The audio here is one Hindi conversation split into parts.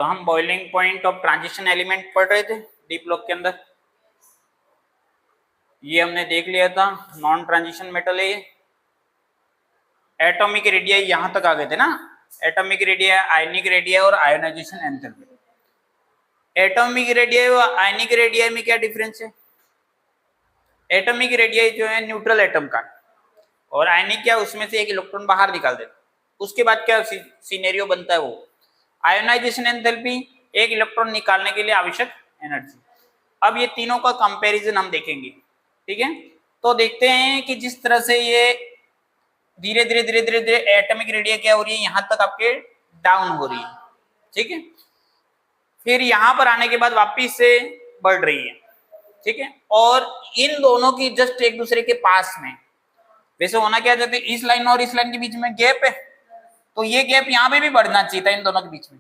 तो हम boiling point of transition element पढ़ रहे थे डी ब्लॉक के अंदर। ये हमने देख लिया था, नॉन ट्रांजिशन मेटल है ये। एटॉमिक रेडियाई यहां तक आ गए थे ना, एटॉमिक रेडियाई, आयनिक रेडियाई और आयोनाइजेशन एंथैल्पी। एटॉमिक रेडियाई और आयनिक रेडियाई में क्या डिफरेंस है? एटॉमिक रेडियाई जो है न्यूट्रल एटम का, और आयनिक क्या, उसमें से एक इलेक्ट्रॉन बाहर निकाल देता। उसके बाद क्या सिनेरियो बनता है वो आयोनाइजेशन एंथैल्पी, एक इलेक्ट्रॉन निकालने के लिए आवश्यक एनर्जी। अब ये तीनों का कंपैरिजन हम देखेंगे, ठीक है। तो देखते हैं कि जिस तरह से ये धीरे धीरे धीरे धीरे धीरे एटॉमिक रेडिया क्या हो रही है, यहां तक आपके डाउन हो रही है, ठीक है। फिर यहां पर आने के बाद वापिस से बढ़ रही है, ठीक है। और इन दोनों की जस्ट एक दूसरे के पास में, वैसे होना क्या चाहते हैं, इस लाइन और इस लाइन के बीच में गैप है, तो ये गैप यहाँ पे भी बढ़ना चाहिए था इन दोनों के बीच में,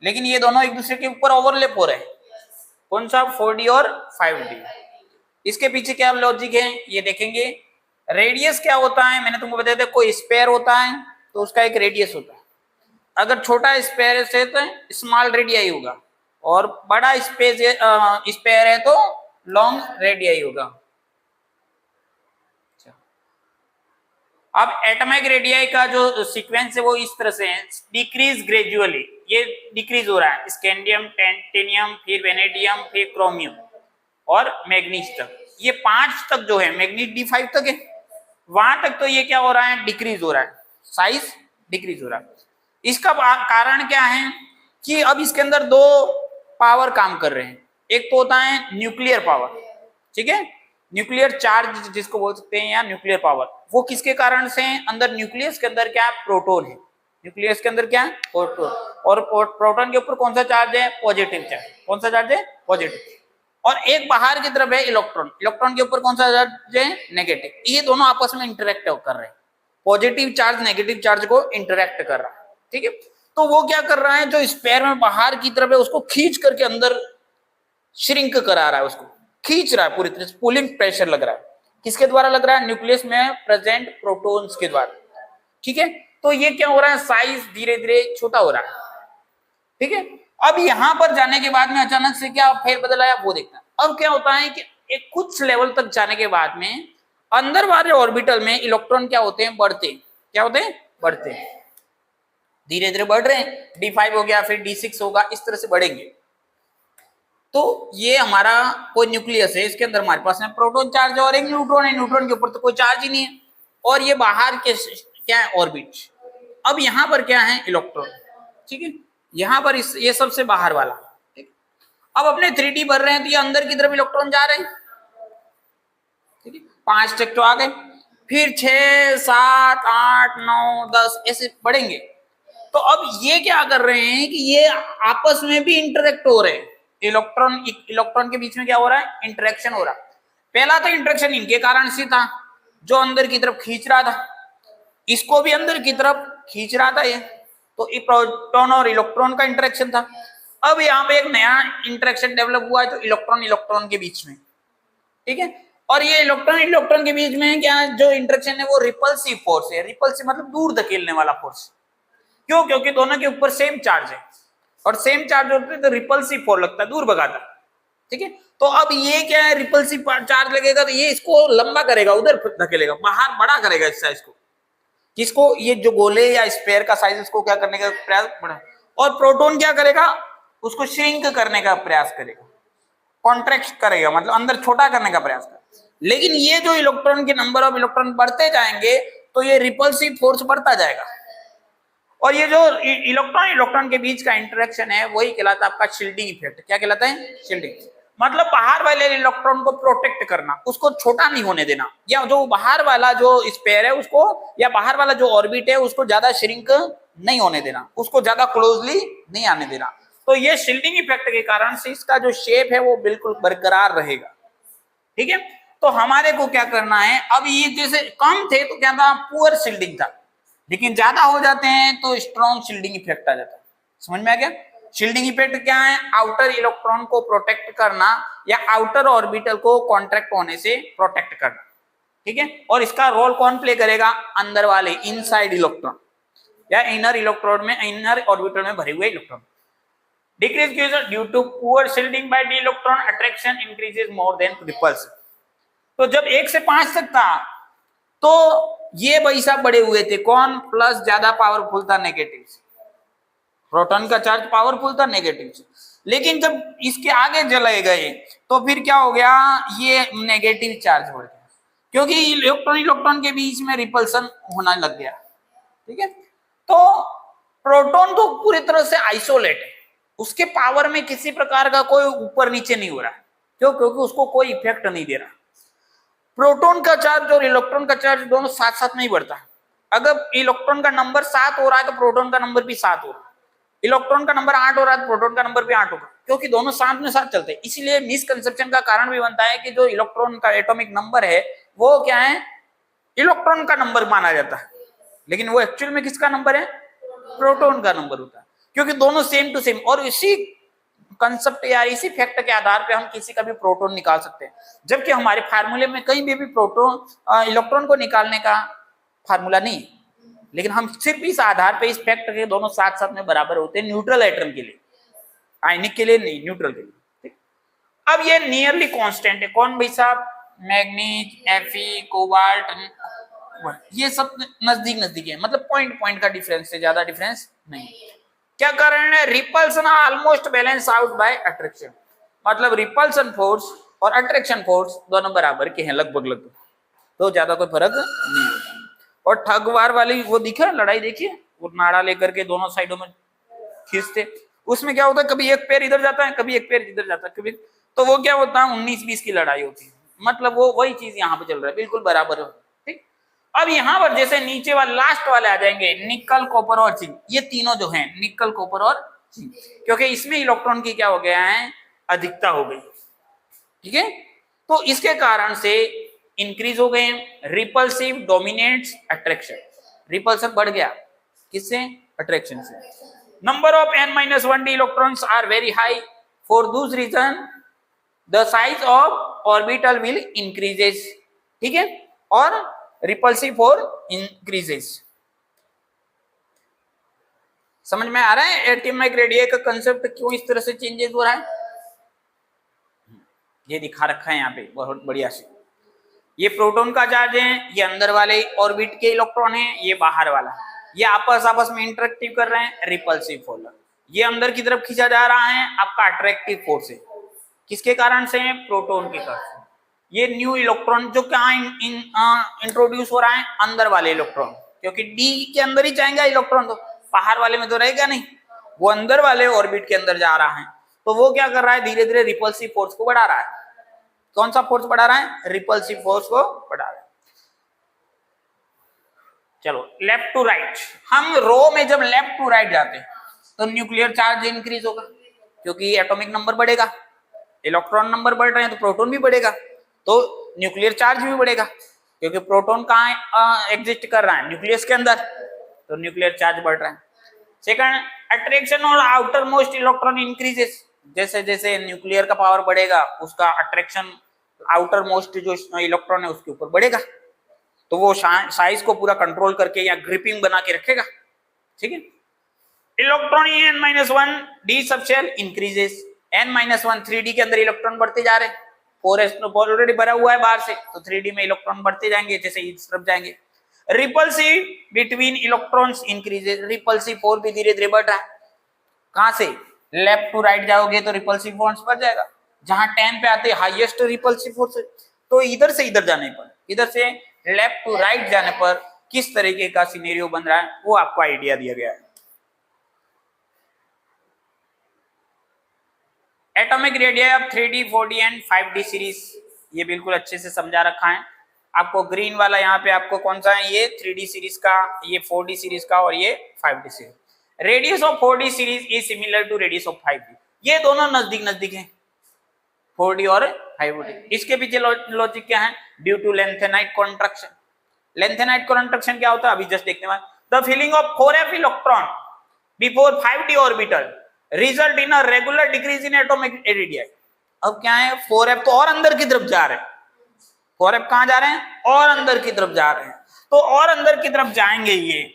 लेकिन ये दोनों एक दूसरे के ऊपर ओवरलैप हो रहे हैं। कौन सा? 4D और 5D। इसके पीछे क्या लॉजिक है ये देखेंगे। रेडियस क्या होता है, मैंने तुमको बताया था, कोई स्पेयर होता है तो उसका एक रेडियस होता है। अगर छोटा स्पेयर है तो स्मॉल रेडियाई होगा, और बड़ा स्पेयर है तो लॉन्ग रेडियाई होगा। अब एटॉमिक रेडियाई का जो सीक्वेंस है वो इस तरह से है, डिक्रीज ग्रेजुअली, ये डिक्रीज हो रहा है, स्कैंडियम, टेंटेनियम, फिर वेनेडियम, फिर क्रोमियम और मैग्नीज तक। ये 5 तक जो है, मैग्नीज D5 तक है, वहां तक तो ये क्या हो रहा है, डिक्रीज हो रहा है, साइज डिक्रीज हो रहा है। इसका कारण क्या है कि अब इसके अंदर 2 पावर काम कर रहे हैं। एक तो होता है न्यूक्लियर पावर, ठीक है, न्यूक्लियर चार्ज जिसको बोल सकते हैं, या न्यूक्लियर पावर। वो किसके कारण से? अंदर न्यूक्लियस के अंदर क्या, प्रोटॉन है। न्यूक्लियस के अंदर क्या है, प्रोटॉन। और प्रोटॉन के ऊपर कौन सा चार्ज है? Positive charge. कौन सा चार्ज है? पॉजिटिव। और एक बाहर की तरफ है इलेक्ट्रॉन, इलेक्ट्रॉन के ऊपर कौन सा चार्ज है? नेगेटिव। ये दोनों आपस में इंटरेक्ट कर रहे हैं, पॉजिटिव चार्ज नेगेटिव चार्ज को इंटरेक्ट कर रहा है, ठीक है। तो वो क्या कर रहा है, जो स्पेयर में बाहर की तरफ है उसको खींच करके अंदर श्रिंक करा रहा है, उसको खींच रहा है, पूरी तरह से पुलिंग प्रेशर लग रहा है। किसके द्वारा लग रहा है? न्यूक्लियस में प्रेजेंट प्रोटॉन्स के द्वारा, ठीक है। तो ये क्या हो रहा है, साइज धीरे धीरे छोटा हो रहा है, ठीक है। अब यहां पर जाने के बाद में अचानक से क्या फेर बदल आया वो देखना। अब क्या होता है कि एक कुछ लेवल तक जाने के बाद में अंदर वाले ऑर्बिटल में इलेक्ट्रॉन क्या होते हैं, बढ़ते। क्या होते हैं? बढ़ते, धीरे धीरे बढ़ रहे हैं। D5 हो गया, फिर D6 होगा, इस तरह से बढ़ेंगे। तो ये हमारा कोई न्यूक्लियस है, इसके अंदर हमारे पास में प्रोटॉन चार्ज और एक न्यूट्रॉन है, न्यूट्रॉन के ऊपर तो कोई चार्ज ही नहीं है, और ये बाहर के क्या है, ऑर्बिट। अब यहाँ पर क्या है, इलेक्ट्रॉन, ठीक है। यहाँ पर ये सबसे बाहर वाला, ठीक। अब अपने 3D भर रहे हैं तो ये अंदर की तरफ इलेक्ट्रॉन जा रहे हैं, ठीक है। 5 तक तो आ गए, फिर 6, 7, 8, 9, 10 ऐसे बढ़ेंगे। तो अब ये क्या कर रहे हैं कि ये आपस में भी इंटरेक्ट हो रहे हैं, इलेक्ट्रॉन के बीच में क्या हो रहा है, इंटरेक्शन हो रहा है। पहला तो इंटरेक्शन इनके कारण से था, जो अंदर की तरफ खींच रहा था, इसको भी अंदर की तरफ खींच रहा था ये, तो ये प्रोटॉन और इलेक्ट्रॉन का इंटरेक्शन था। अब यहाँ पे एक नया इंटरेक्शन डेवलप हुआ है, तो इलेक्ट्रॉन इलेक्ट्रॉन के बीच में, ठीक है। और ये इलेक्ट्रॉन इलेक्ट्रॉन के बीच में क्या जो इंटरेक्शन है वो रिपल्सिव फोर्स है। रिपल्सिव मतलब दूर धकेलने वाला फोर्स। क्यों? क्योंकि दोनों के ऊपर सेम चार्ज है, और सेम चार्ज होते हैं तो रिपल्सिव फोर्स लगता है, दूर भगाता, ठीक है। तो अब ये क्या है, रिपल्सिव चार्ज लगेगा तो ये इसको लंबा करेगा, उधर धकेलेगा, बाहर बड़ा करेगा इस साइज को। किसको? ये जो गोले या स्फीयर का साइज, उसको क्या करने का प्रयास बड़ा। और प्रोटॉन क्या करेगा, उसको श्रिंक करने का प्रयास करेगा, कॉन्ट्रैक्ट करेगा, मतलब अंदर छोटा करने का प्रयास करेगा। लेकिन ये जो इलेक्ट्रॉन के नंबर ऑफ इलेक्ट्रॉन बढ़ते जाएंगे तो ये रिपल्सिव फोर्स बढ़ता जाएगा, और ये जो इलेक्ट्रॉन इलेक्ट्रॉन के बीच का इंटरेक्शन है वही कहलाता है आपका शील्डिंग इफेक्ट। क्या कहलाता है? शील्डिंग। मतलब बाहर वाले इलेक्ट्रॉन को प्रोटेक्ट करना, उसको छोटा नहीं होने देना, या जो बाहर वाला जो स्पेयर है उसको, या बाहर वाला जो ऑर्बिट है उसको ज्यादा श्रिंक नहीं होने देना, उसको ज्यादा क्लोजली नहीं आने देना। तो ये शील्डिंग इफेक्ट के कारण से इसका जो शेप है वो बिल्कुल बरकरार रहेगा, ठीक है। तो हमारे को क्या करना है, अब ये जैसे कम थे तो क्या था, पुअर शील्डिंग था, लेकिन ज्यादा हो जाते हैं तो स्ट्रॉन्ग शील्डिंग इफेक्ट आ जाता है। समझ में आ गया? शील्डिंग इफेक्ट क्या है? आउटर इलेक्ट्रॉन को प्रोटेक्ट करना, या आउटर ऑर्बिटल को कॉन्ट्रैक्ट होने से प्रोटेक्ट करना, ठीक है। और इसका रोल कौन प्ले करेगा? अंदर वाले इनसाइड इलेक्ट्रॉन, या इनर इलेक्ट्रॉन में, इनर ऑर्बिटल में भरे हुए electron. Decrease due to poor shielding by d electron attraction increases more than repulsion. तो जब 1 से 5 तक था तो ये भाई साहब बड़े हुए थे, कौन? प्लस ज्यादा पावरफुल था नेगेटिव से, प्रोटॉन का चार्ज पावरफुल था नेगेटिव से। लेकिन जब इसके आगे चले गए तो फिर क्या हो गया, ये नेगेटिव चार्ज बढ़ गया, क्योंकि इलेक्ट्रॉन इलेक्ट्रॉन के बीच में रिपल्सन होना लग गया। ठीक है, तो प्रोटॉन तो पूरी तरह से आइसोलेट है, उसके पावर में किसी प्रकार का कोई ऊपर नीचे नहीं हो रहा। क्यों? क्योंकि उसको कोई इफेक्ट नहीं दे रहा। प्रोटॉन का चार्ज और इलेक्ट्रॉन का चार्ज दोनों साथ साथ नहीं बढ़ता। अगर इलेक्ट्रॉन का नंबर 7 हो रहा है तो प्रोटॉन का नंबर भी 7 हो रहा है, इलेक्ट्रॉन का नंबर 8 हो रहा है तो प्रोटॉन का नंबर भी 8 होगा, क्योंकि दोनों साथ में साथ चलते हैं। इसलिए मिसकंसेप्शन का कारण भी बनता है कि जो इलेक्ट्रॉन का एटॉमिक नंबर है वो क्या है, इलेक्ट्रॉन का नंबर माना जाता है, लेकिन वो एक्चुअल में किसका नंबर है? प्रोटॉन का नंबर होता है, क्योंकि दोनों सेम टू सेम। और इसी कंसेप्ट या इसी फैक्ट के आधार पे हम किसी का भी प्रोटॉन निकाल सकते हैं, जबकि हमारे फार्मूले में कहीं भी प्रोटॉन इलेक्ट्रॉन को निकालने का फार्मूला नहीं, लेकिन हम सिर्फ इस आधार पे इस फैक्ट के दोनों साथ साथ में बराबर होते हैं न्यूट्रल एटम के लिए, आयनिक के लिए नहीं, न्यूट्रल के लिए। ठीक, अब ये नियरली कांस्टेंट है, कौन भाई साहब? मैग्नीज, Fe, कोबाल्ट, ये सब नजदीक नजदीक है, मतलब पॉइंट पॉइंट का डिफरेंस है, ज्यादा डिफरेंस नहीं। क्या कारण है? Repulsion almost balance out by attraction, मतलब रिपल्सन फोर्स और अट्रैक्शन फोर्स दोनों बराबर के हैं लगभग लगभग, तो ज्यादा कोई फर्क नहीं होता। और ठग वार वाली वो दिखा लड़ाई, देखिए वो नाड़ा लेकर के दोनों साइडों में खींचते, उसमें क्या होता है, कभी एक पैर इधर जाता है, कभी एक पैर इधर जाता है, कभी, तो वो क्या होता है 19-20 की लड़ाई होती है, मतलब वो वही चीज यहाँ पे चल रहा है, बिल्कुल बराबर हो। ठीक, अब यहाँ पर जैसे नीचे वाले लास्ट वाले आ जाएंगे, निकल, कॉपर और जिंक, ये तीनों जो हैं निकल, कॉपर और जिंक, क्योंकि इसमें इलेक्ट्रॉन की क्या हो गया है, अधिकता हो गई। ठीक है, तो इसके कारण से इंक्रीज हो गए, रिपल्सिव डोमिनेट्स अट्रैक्शन, रिपल्सन बढ़ गया, किससे? अट्रैक्शन से। Number of n-1d electrons are very high, for this reason the size of orbital will increases. ठीक है, और रिपल्सिव फोर्स इंक्रीजेस। समझ में आ रहा है एटॉमिक रेडियस का कंसेप्ट क्यों इस तरह से चेंजेस हो रहा है? ये दिखा रखा है यहाँ पे बहुत बढ़िया से। ये प्रोटॉन का चार्ज है, ये अंदर वाले ऑर्बिट के इलेक्ट्रॉन है, ये बाहर वाला, ये आपस में इंटरेक्टिव कर रहे हैं, रिपल्सिव फोर्स। ये अंदर की तरफ खींचा जा रहा है, आपका अट्रैक्टिव फोर्स है, किसके कारण से? प्रोटॉन के कारण। ये न्यू इलेक्ट्रॉन जो क्या इंट्रोड्यूस हो रहा है, अंदर वाले इलेक्ट्रॉन, क्योंकि डी के अंदर ही जाएगा इलेक्ट्रॉन, तो बाहर वाले में तो रहेगा नहीं, वो अंदर वाले ऑर्बिट के अंदर जा रहा है, तो वो क्या कर रहा है, धीरे धीरे रिपल्सिव फोर्स को बढ़ा रहा है। कौन सा फोर्स बढ़ा रहा है? रिपल्सिव फोर्स को बढ़ा रहा है। चलो लेफ्ट टू राइट, हम रो में जब लेफ्ट टू राइट जाते हैं तो न्यूक्लियर चार्ज इंक्रीज होगा, क्योंकि एटॉमिक नंबर बढ़ेगा, इलेक्ट्रॉन नंबर बढ़ रहे हैं तो प्रोटॉन भी बढ़ेगा, तो न्यूक्लियर चार्ज भी बढ़ेगा, क्योंकि प्रोटॉन कहाँ एग्जिस्ट कर रहा है? न्यूक्लियस के अंदर, तो न्यूक्लियर चार्ज बढ़ रहा है। सेकंड, अट्रैक्शन और आउटर मोस्ट इलेक्ट्रॉन इंक्रीजेस, जैसे जैसे न्यूक्लियर का पावर बढ़ेगा उसका अट्रैक्शन आउटर मोस्ट जो इलेक्ट्रॉन है उसके ऊपर बढ़ेगा, तो वो साइज को पूरा कंट्रोल करके या ग्रिपिंग बना के रखेगा। ठीक है, electron n-1d subshell increases, n-1 3d के अंदर इलेक्ट्रॉन बढ़ते जा रहे हैं, 4s ऑलरेडी भरा हुआ है बाहर से, तो 3d में इलेक्ट्रॉन बढ़ते जाएंगे जैसे इस तरफ जाएंगे। Repulsive between electrons increases, repulsive force भी धीरे धीरे बढ़ रहा है, कहां से? लेफ्ट टू राइट जाओगे तो रिपल्सिव फोर्स बढ़ जाएगा, जहां 10 पे आते हाईएस्ट रिपल्सिव फोर्स, तो इधर से इधर जाने पर, इधर से लेफ्ट टू राइट जाने पर किस तरीके का सिनेरियो बन रहा है वो आपको आइडिया दिया गया है। Atomic radius of 3d 4d and 5d series, ये बिल्कुल अच्छे से समझा रखा है आपको। ग्रीन वाला यहाँ पे आपको कौन सा है? ये 3d सीरीज का, ये 4d सीरीज का और ये 5d series. Radius of 4d series is similar to radius of 5d, ये दोनों नजदीक नजदीक हैं 4d और 5d। इसके पीछे लॉजिक क्या है? Due to lanthanide contraction. Lanthanide contraction क्या होता है अभी जस्ट देखने वाले। The filling of 4f electron before 5d orbital result in a regular decrease in atomic radius. अब क्या है, 4f तो और अंदर की तरफ जा रहे हैं, 4f कहां जा रहे हैं? और अंदर की तरफ जा रहे हैं, तो और अंदर की तरफ जाएंगे ये।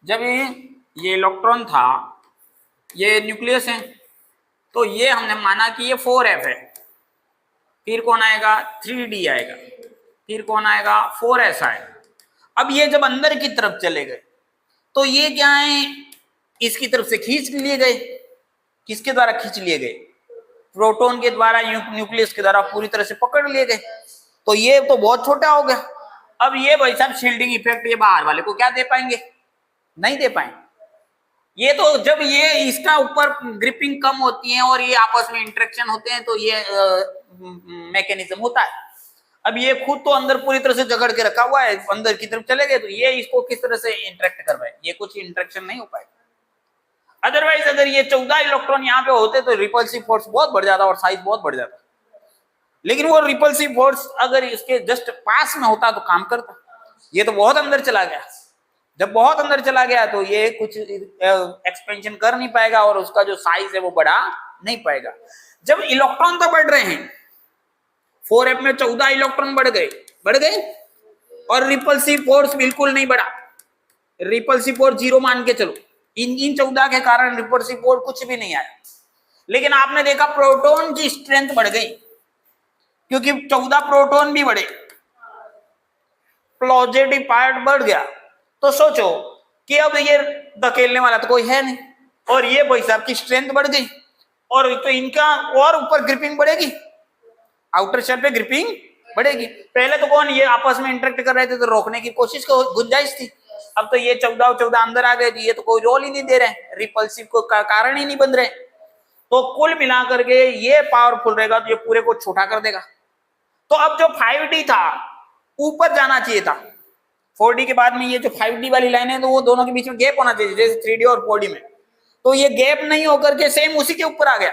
जब ये इलेक्ट्रॉन था ये न्यूक्लियस है, तो ये हमने माना कि ये 4f है। फिर कौन आएगा, 3d आएगा। फिर कौन आएगा, 4s आएगा। अब ये जब अंदर की तरफ चले गए तो ये क्या है, इसकी तरफ से खींच लिए गए। किसके द्वारा खींच लिए गए, प्रोटॉन के द्वारा, न्यूक्लियस के द्वारा पूरी तरह से पकड़ लिए गए। तो ये तो बहुत छोटा हो गया। अब ये भाई साहब शील्डिंग इफेक्ट ये बाहर वाले को क्या दे पाएंगे, नहीं दे पाएंगे। ये तो जब ये इसका ऊपर ग्रिपिंग कम होती है और ये आपस में इंटरेक्शन होते हैं तो ये मैकेनिज्म होता है। अब ये खुद तो अंदर पूरी तरह से जकड़ के रखा हुआ है, अंदर की तरफ चले गए तो ये इसको किस तरह से इंटरेक्ट कर पाए, ये कुछ इंटरेक्शन नहीं हो पाएगा। अदरवाइज अगर ये 14 इलेक्ट्रॉन यहाँ पे होते तो रिपल्सिव फोर्स बहुत बढ़ जाता और साइज बहुत बढ़ जाता। लेकिन वो रिपल्सिव फोर्स अगर इसके जस्ट पास में होता तो काम करता। ये तो बहुत अंदर चला गया। जब बहुत अंदर चला गया तो ये कुछ एक्सपेंशन कर नहीं पाएगा और उसका जो साइज है वो बढ़ा नहीं पाएगा। जब इलेक्ट्रॉन तो बढ़ रहे हैं, 4f में 14 इलेक्ट्रॉन बढ़ गए और रिपल्सिव फोर्स बिल्कुल नहीं बढ़ा। रिपल्सिव फोर्स 0 मान के चलो, इन 14 के कारण रिपल्सिव फोर्स कुछ भी नहीं आया। लेकिन आपने देखा प्रोटॉन की स्ट्रेंथ बढ़ गई क्योंकि 14 प्रोटॉन भी बढ़े, पॉजिटिव पार्ट बढ़ गया। तो सोचो कि अब ये धकेलने वाला तो कोई है नहीं और ये भाई साहब की स्ट्रेंथ बढ़ गई और तो इनका और ऊपर ग्रिपिंग बढ़ेगी, आउटर शेल पे ग्रिपिंग बढ़ेगी। पहले तो कौन ये आपस में इंटरेक्ट कर रहे थे तो रोकने की कोशिश को गुंजाइश थी। अब तो ये 14 अंदर आ गए, ये तो कोई रोल ही नहीं दे रहे, रिपल्सिव को कारण ही नहीं बन रहे। तो कुल मिलाकर के ये पावरफुल रहेगा तो ये पूरे को छोटा कर देगा। तो अब जो 5D था ऊपर जाना चाहिए था, 4D के बाद में ये जो 5D वाली लाइन है तो वो दोनों के बीच में गैप होना चाहिए जैसे 3D और 4D में। तो ये गैप नहीं होकर के सेम उसी के ऊपर आ गया,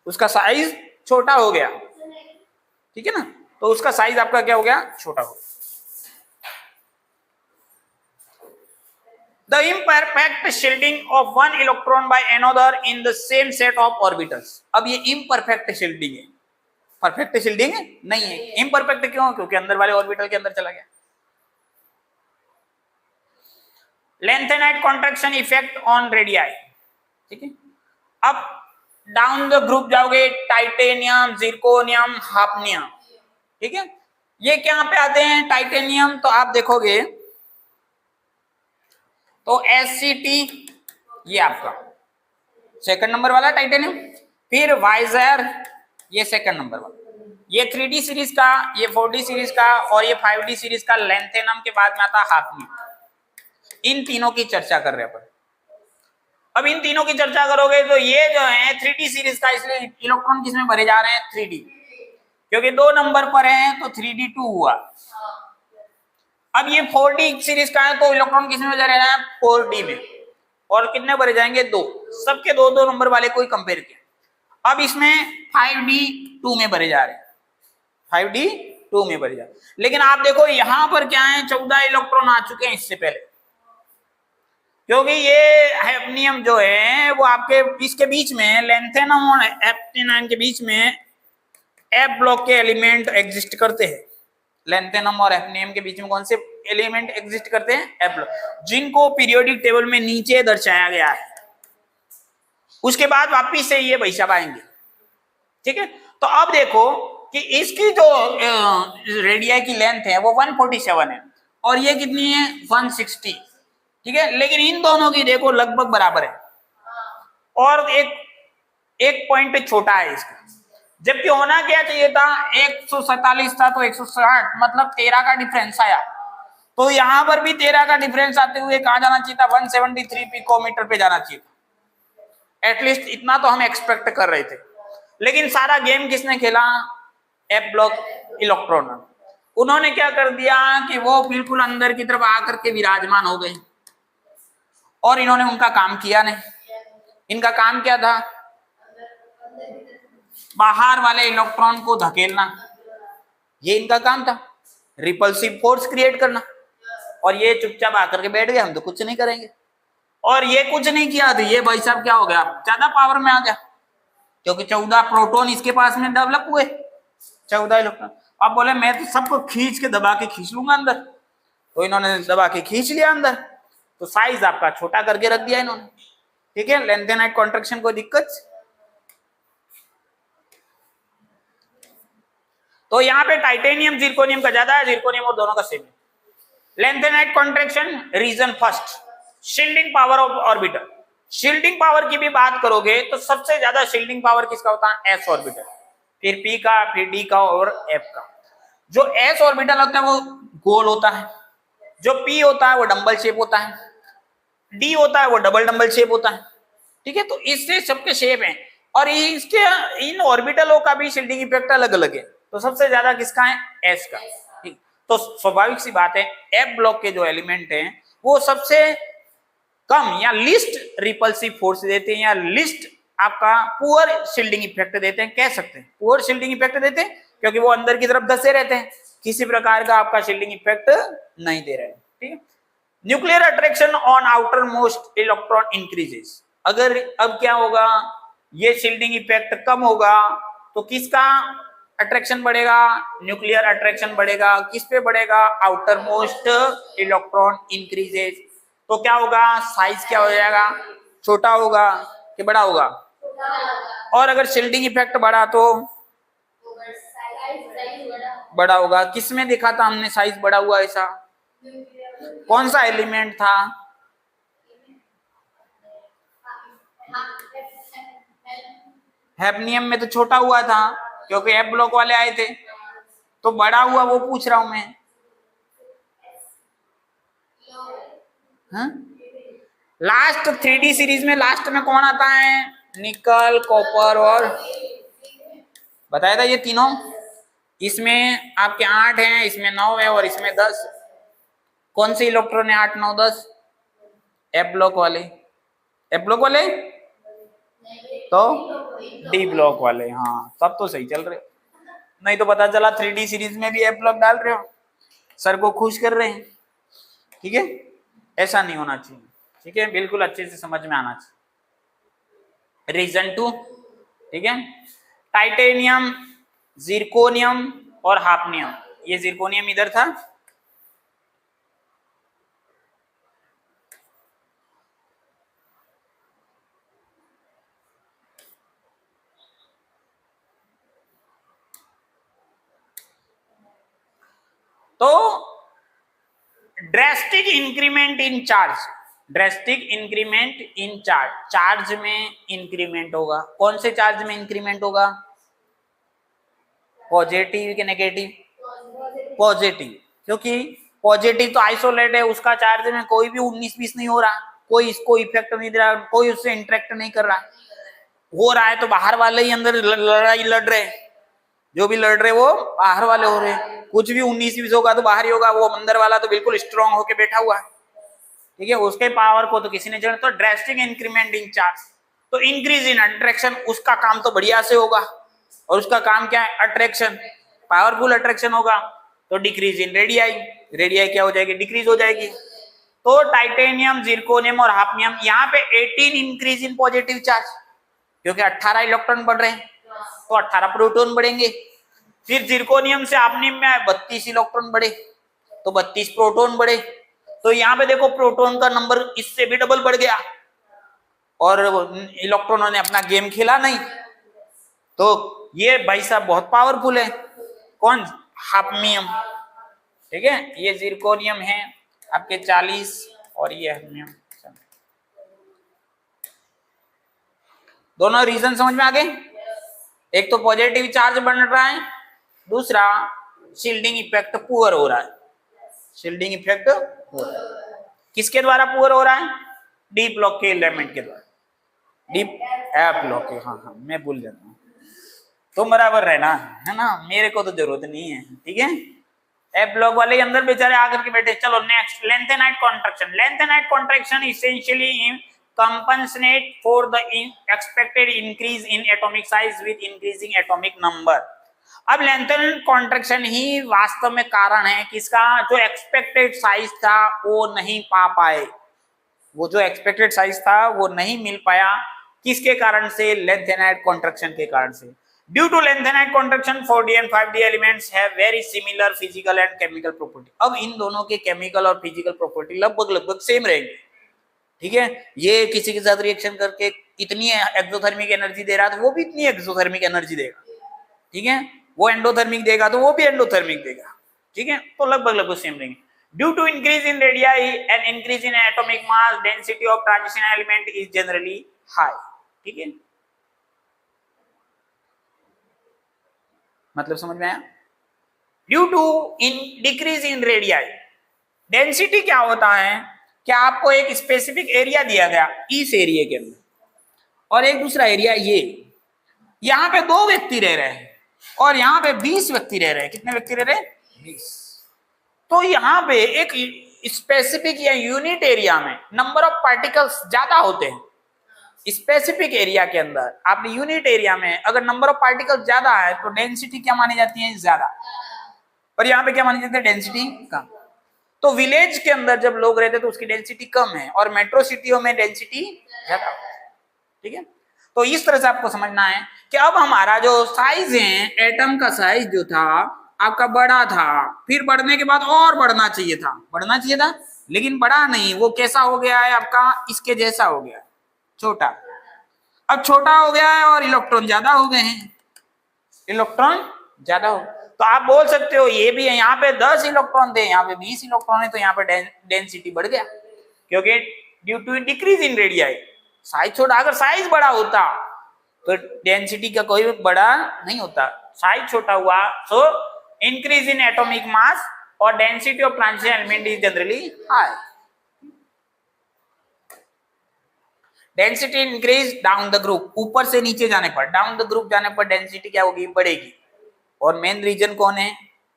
उसका साइज छोटा हो गया। ठीक है ना, तो उसका साइज आपका क्या हो गया, छोटा हो गया। The imperfect shielding of one electron by another in the same set of orbitals। अब ये imperfect shielding है, परफेक्ट शील्डिंग नहीं है। इम्परफेक्ट क्यों, क्योंकि अंदर वाले ऑर्बिटल के अंदर चला गया। Lanthanide contraction effect on radii. ठीक है, अब डाउन द ग्रुप जाओगे, टाइटेनियम, जिरकोनियम, हाफनियम। ठीक है, ये क्या पे आते हैं, टाइटेनियम तो आप देखोगे तो SCT ये आपका सेकंड नंबर वाला टाइटेनियम, फिर वाइजर ये सेकंड नंबर वाला, ये 3D सीरीज का, ये 4D सीरीज का और ये 5D सीरीज का लेंथेनम के बाद में आता हाफनियम। इन तीनों की चर्चा कर रहे हैं अपन। अब इन तीनों की चर्चा करोगे तो ये जो है 3D सीरीज का, इसलिए इलेक्ट्रॉन किसमें भरे जा रहे हैं, 3D, क्योंकि 2 नंबर पर है तो 3D2 हुआ। अब ये 4D सीरीज का है तो इलेक्ट्रॉन किसमें भरे जा रहे हैं, 4D में, और कितने भरे जाएंगे, 2। सबके 2-2 नंबर वाले को कंपेयर किया। अब इसमें 5D2 में भरे जा रहे हैं, 5D2 में भरे जा रहे हैं। लेकिन आप देखो यहां पर क्या है, 14 इलेक्ट्रॉन आ चुके हैं इससे पहले, क्योंकि ये हैफनियम जो है वो आपके इसके बीच में, लेंथेनम और हैफनियम के बीच में F ब्लॉक के एलिमेंट एग्जिस्ट करते हैं। लेंथेनम और हैफनियम के बीच में कौन से एलिमेंट एग्जिस्ट करते हैं, F ब्लॉक, जिनको पीरियोडिक टेबल में नीचे दर्शाया गया है। उसके बाद वापिस से ये भाई साहब आएंगे। ठीक है, तो अब देखो कि इसकी जो रेडियाई की लेंथ है वो 147 है और ये कितनी है, 160। ठीक है, लेकिन इन दोनों की देखो लगभग बराबर है और एक पॉइंट छोटा है इसका, जबकि होना क्या चाहिए था, 147 था तो 160, मतलब 13 का डिफरेंस आया। तो यहां पर भी 13 का डिफरेंस आते हुए कहां जाना चाहिए था, 173 पिकोमीटर पे जाना चाहिए था। एटलीस्ट इतना तो हम एक्सपेक्ट कर रहे थे। लेकिन सारा गेम किसने खेला, F ब्लॉक इलेक्ट्रॉन। उन्होंने क्या कर दिया कि वो बिल्कुल अंदर की तरफ आकर के विराजमान हो गए और इन्होंने उनका काम किया नहीं। इनका काम क्या था, बाहर वाले इलेक्ट्रॉन को धकेलना, ये इनका काम था, रिपल्सिव फोर्स क्रिएट करना। और ये चुपचाप आकर के बैठ गए, हम तो कुछ नहीं करेंगे। और ये कुछ नहीं किया तो ये भाई साहब क्या हो गया, ज्यादा पावर में आ गया, क्योंकि 14 प्रोटॉन इसके पास में डेवलप हुए, 14 इलेक्ट्रॉन। अब बोले मैं तो सबको खींच के दबा के खींच लूंगा अंदर, तो इन्होंने दबा के खींच लिया अंदर, तो साइज आपका छोटा करके रख दिया इन्होंने। ठीक है, लेंथेनाइट कॉन्ट्रैक्शन कोई दिक्कत? तो यहाँ पे टाइटेनियम जिरकोनियम का ज्यादा है, जिरकोनियम और दोनों का सेम है। Lanthanide contraction, reason first, shielding power of orbital. Shielding power की भी बात करोगे तो सबसे ज्यादा शील्डिंग पावर किसका होता है? एस ऑर्बिटल, फिर पी का, फिर डी का और एफ का। जो एस ऑर्बिटल होता है वो गोल होता है, जो पी होता है वो डंबल शेप होता है, डी होता है वो डबल डंबल शेप होता है। ठीक है, तो इससे सबके शेप हैं और इसके इन ऑर्बिटलों का भी शील्डिंग इफेक्ट अलग अलग है। तो सबसे ज्यादा किसका है? एस का। ठीक, तो स्वाभाविक सी बात है एफ ब्लॉक के जो एलिमेंट हैं वो सबसे कम या लिस्ट रिपल्सिव फोर्स देते हैं या लिस्ट आपका पुअर शील्डिंग इफेक्ट देते हैं, कह सकते हैं पुअर शील्डिंग इफेक्ट देते हैं क्योंकि वो अंदर की तरफ धसे रहते हैं, किसी प्रकार का आपका शील्डिंग इफेक्ट नहीं दे रहे हैं। ठीक है, nuclear attraction on outer most electron increases. अगर अब क्या होगा, ये शील्डिंग इफेक्ट कम होगा तो किसका अट्रैक्शन बढ़ेगा? न्यूक्लियर अट्रैक्शन बढ़ेगा। किस पे बढ़ेगा? Outer most electron increases. तो क्या होगा? साइज क्या हो जाएगा? छोटा होगा कि बड़ा होगा? और अगर शील्डिंग इफेक्ट बढ़ा तो बड़ा होगा। किस में देखा था हमने साइज बड़ा हुआ ऐसा? कौन सा एलिमेंट था? हैफनियम में तो छोटा हुआ था क्योंकि एफ ब्लॉक वाले आए थे, तो बड़ा हुआ वो पूछ रहा हूं मैं। लास्ट 3D सीरीज में लास्ट में कौन आता है? निकल, कॉपर और बताया था ये तीनों। इसमें आपके 8 हैं, इसमें 9 है और इसमें 10। कौन से इलेक्ट्रॉन है 8, 9, 10? एफ ब्लॉक वाले। एफ ब्लॉक वाले तो डी ब्लॉक वाले। हाँ, सब तो सही चल रहे, नहीं तो पता चला 3D सीरीज में भी एफ ब्लॉक डाल रहे हो, सर को खुश कर रहे हैं। ठीक है, ऐसा नहीं होना चाहिए। ठीक है, बिल्कुल अच्छे से समझ में आना चाहिए। रीजन 2, ठीक है, टाइटेनियम, जिरकोनियम और हाफनियम। ये जिरकोनियम इधर था, तो drastic increment in charge, drastic increment in charge, charge में इंक्रीमेंट होगा। कौन से चार्ज में इंक्रीमेंट होगा? पॉजिटिव कि नेगेटिव? पॉजिटिव, क्योंकि पॉजिटिव तो आइसोलेट है, उसका चार्ज में कोई भी 19-20 नहीं हो रहा, कोई इसको इफेक्ट नहीं दे रहा, कोई उससे इंटरेक्ट नहीं कर रहा। हो रहा है तो बाहर वाले ही अंदर लड़ाई लड़ रहे हैं, जो भी लड़ रहे वो बाहर वाले हो रहे हैं। कुछ भी 19-20 होगा तो बाहर ही होगा, वो अंदर वाला तो बिल्कुल स्ट्रांग होके बैठा हुआ है। ठीक है, उसके पावर को तो किसी ने जाना। तो ड्रेस्टिक इंक्रीमेंट इन चार्ज, तो इंक्रीज इन अट्रैक्शन, उसका काम तो बढ़िया से होगा। और उसका काम क्या है? अट्रैक्शन, पावरफुल अट्रैक्शन होगा। तो डिक्रीज इन रेडियाई, रेडियाई क्या हो जाएगी? डिक्रीज हो जाएगी। तो टाइटेनियम, जिरकोनियम और हाफनियम, यहाँ पे 18 इंक्रीज इन पॉजिटिव चार्ज, क्योंकि 18 इलेक्ट्रॉन बढ़ रहे हैं तो 18 प्रोटॉन बढ़ेंगे। फिर जिरकोनियम से हाफनियम में आए 32 इलेक्ट्रॉन बढ़े तो 32 प्रोटॉन बढ़े। तो यहाँ पे देखो प्रोटॉन का नंबर इससे भी डबल बढ़ गया और इलेक्ट्रॉनों ने अपना गेम खेला नहीं। तो ये भाई साहब बहुत पावरफुल है। कौन? हाफनियम। ठीक है, ये जिरकोनियम है आपके 40 और ये हाफनियम। दोनों रीजन समझ में आ गए? एक तो पॉजिटिव चार्ज बन रहा है, दूसरा शील्डिंग इफेक्ट पुअर हो रहा है। शील्डिंग इफेक्ट हो रहा है, किसके द्वारा पुअर हो रहा है? डी ब्लॉक के एलिमेंट के द्वारा, डी एफ ब्लॉक के। हाँ हाँ, मैं भूल जाता हूँ, तो बराबर रहना है ना, मेरे को तो जरूरत नहीं है। ठीक है, एफ ब्लॉक वाले अंदर बेचारे आकर के बैठे। चलो next, lanthanide contraction. Lanthanide contraction essentially compensate for the expected increase in atomic size with increasing atomic number। अब लेंथेनाइट कॉन्ट्रैक्शन ही वास्तव में कारण है कि इसका जो एक्सपेक्टेड साइज था वो नहीं पा पाए, वो जो एक्सपेक्टेड साइज था वो नहीं मिल पाया। किसके कारण से? लेंथेनाइट कॉन्ट्रैक्शन के कारण से। Due to lanthanide contraction 4D and 5D elements have very similar physical and chemical property. अब इन दोनों के केमिकल और फिजिकल प्रॉपर्टी लगभग सेम रहेंगे। ठीक है, ये किसी के साथ रिएक्शन करके इतनी एक्सोथर्मिक एनर्जी दे रहा है तो वो भी इतनी एक्सोथर्मिक एनर्जी देगा, ठीक है, वो एंडोथर्मिक देगा तो वो भी एंडोथर्मिक देगा, ठीक है, तो लगभग लगभग सेम रहेंगे। Due to increase in radii and increase in atomic mass density of transition element is generally high, ठीक है, मतलब समझ में आया। Due to in decrease in radii, density क्या होता है कि आपको एक स्पेसिफिक एरिया दिया गया इस एरिया के अंदर और एक दूसरा एरिया ये, यहां पे 2 व्यक्ति रह रहे हैं और यहां पे 20 व्यक्ति रह रहे हैं। कितने व्यक्ति रह रहे हैं? 20। तो यहां पे एक स्पेसिफिक या यूनिट एरिया में नंबर ऑफ पार्टिकल्स ज्यादा होते हैं। स्पेसिफिक एरिया के अंदर आपने यूनिट एरिया में अगर नंबर ऑफ पार्टिकल्स ज्यादा है तो डेंसिटी क्या मानी जाती है? ज्यादा। और यहाँ पे क्या मानी जाती है? डेंसिटी कम। तो विलेज के अंदर जब लोग रहते तो उसकी डेंसिटी कम है और मेट्रो सिटियों में डेंसिटी ज्यादा, ठीक है। तो इस तरह से आपको समझना है कि अब हमारा जो साइज है, एटम का साइज जो था आपका बड़ा था, फिर बढ़ने के बाद और बढ़ना चाहिए था, लेकिन बड़ा नहीं, वो कैसा हो गया है आपका? इसके जैसा हो गया, छोटा। अब छोटा हो गया है और इलेक्ट्रॉन ज्यादा हो गए हैं, तो आप बोल सकते हो ये भी है, यहाँ पे 10 इलेक्ट्रॉन थे, यहाँ पे 20 इलेक्ट्रॉन है, तो यहाँ पे डेंसिटी बढ़ गया, क्योंकि due to decrease in radii. Size छोटा, अगर साइज बड़ा होता तो डेंसिटी का कोई बड़ा नहीं होता, साइज छोटा हुआ, सो इंक्रीज इन एटॉमिक मास और density of transition element is generally high. Density increase down the group, ऊपर से नीचे जाने पर, डाउन द ग्रुप जाने पर डेंसिटी क्या होगी? बढ़ेगी। और मेन रीजन कौन है?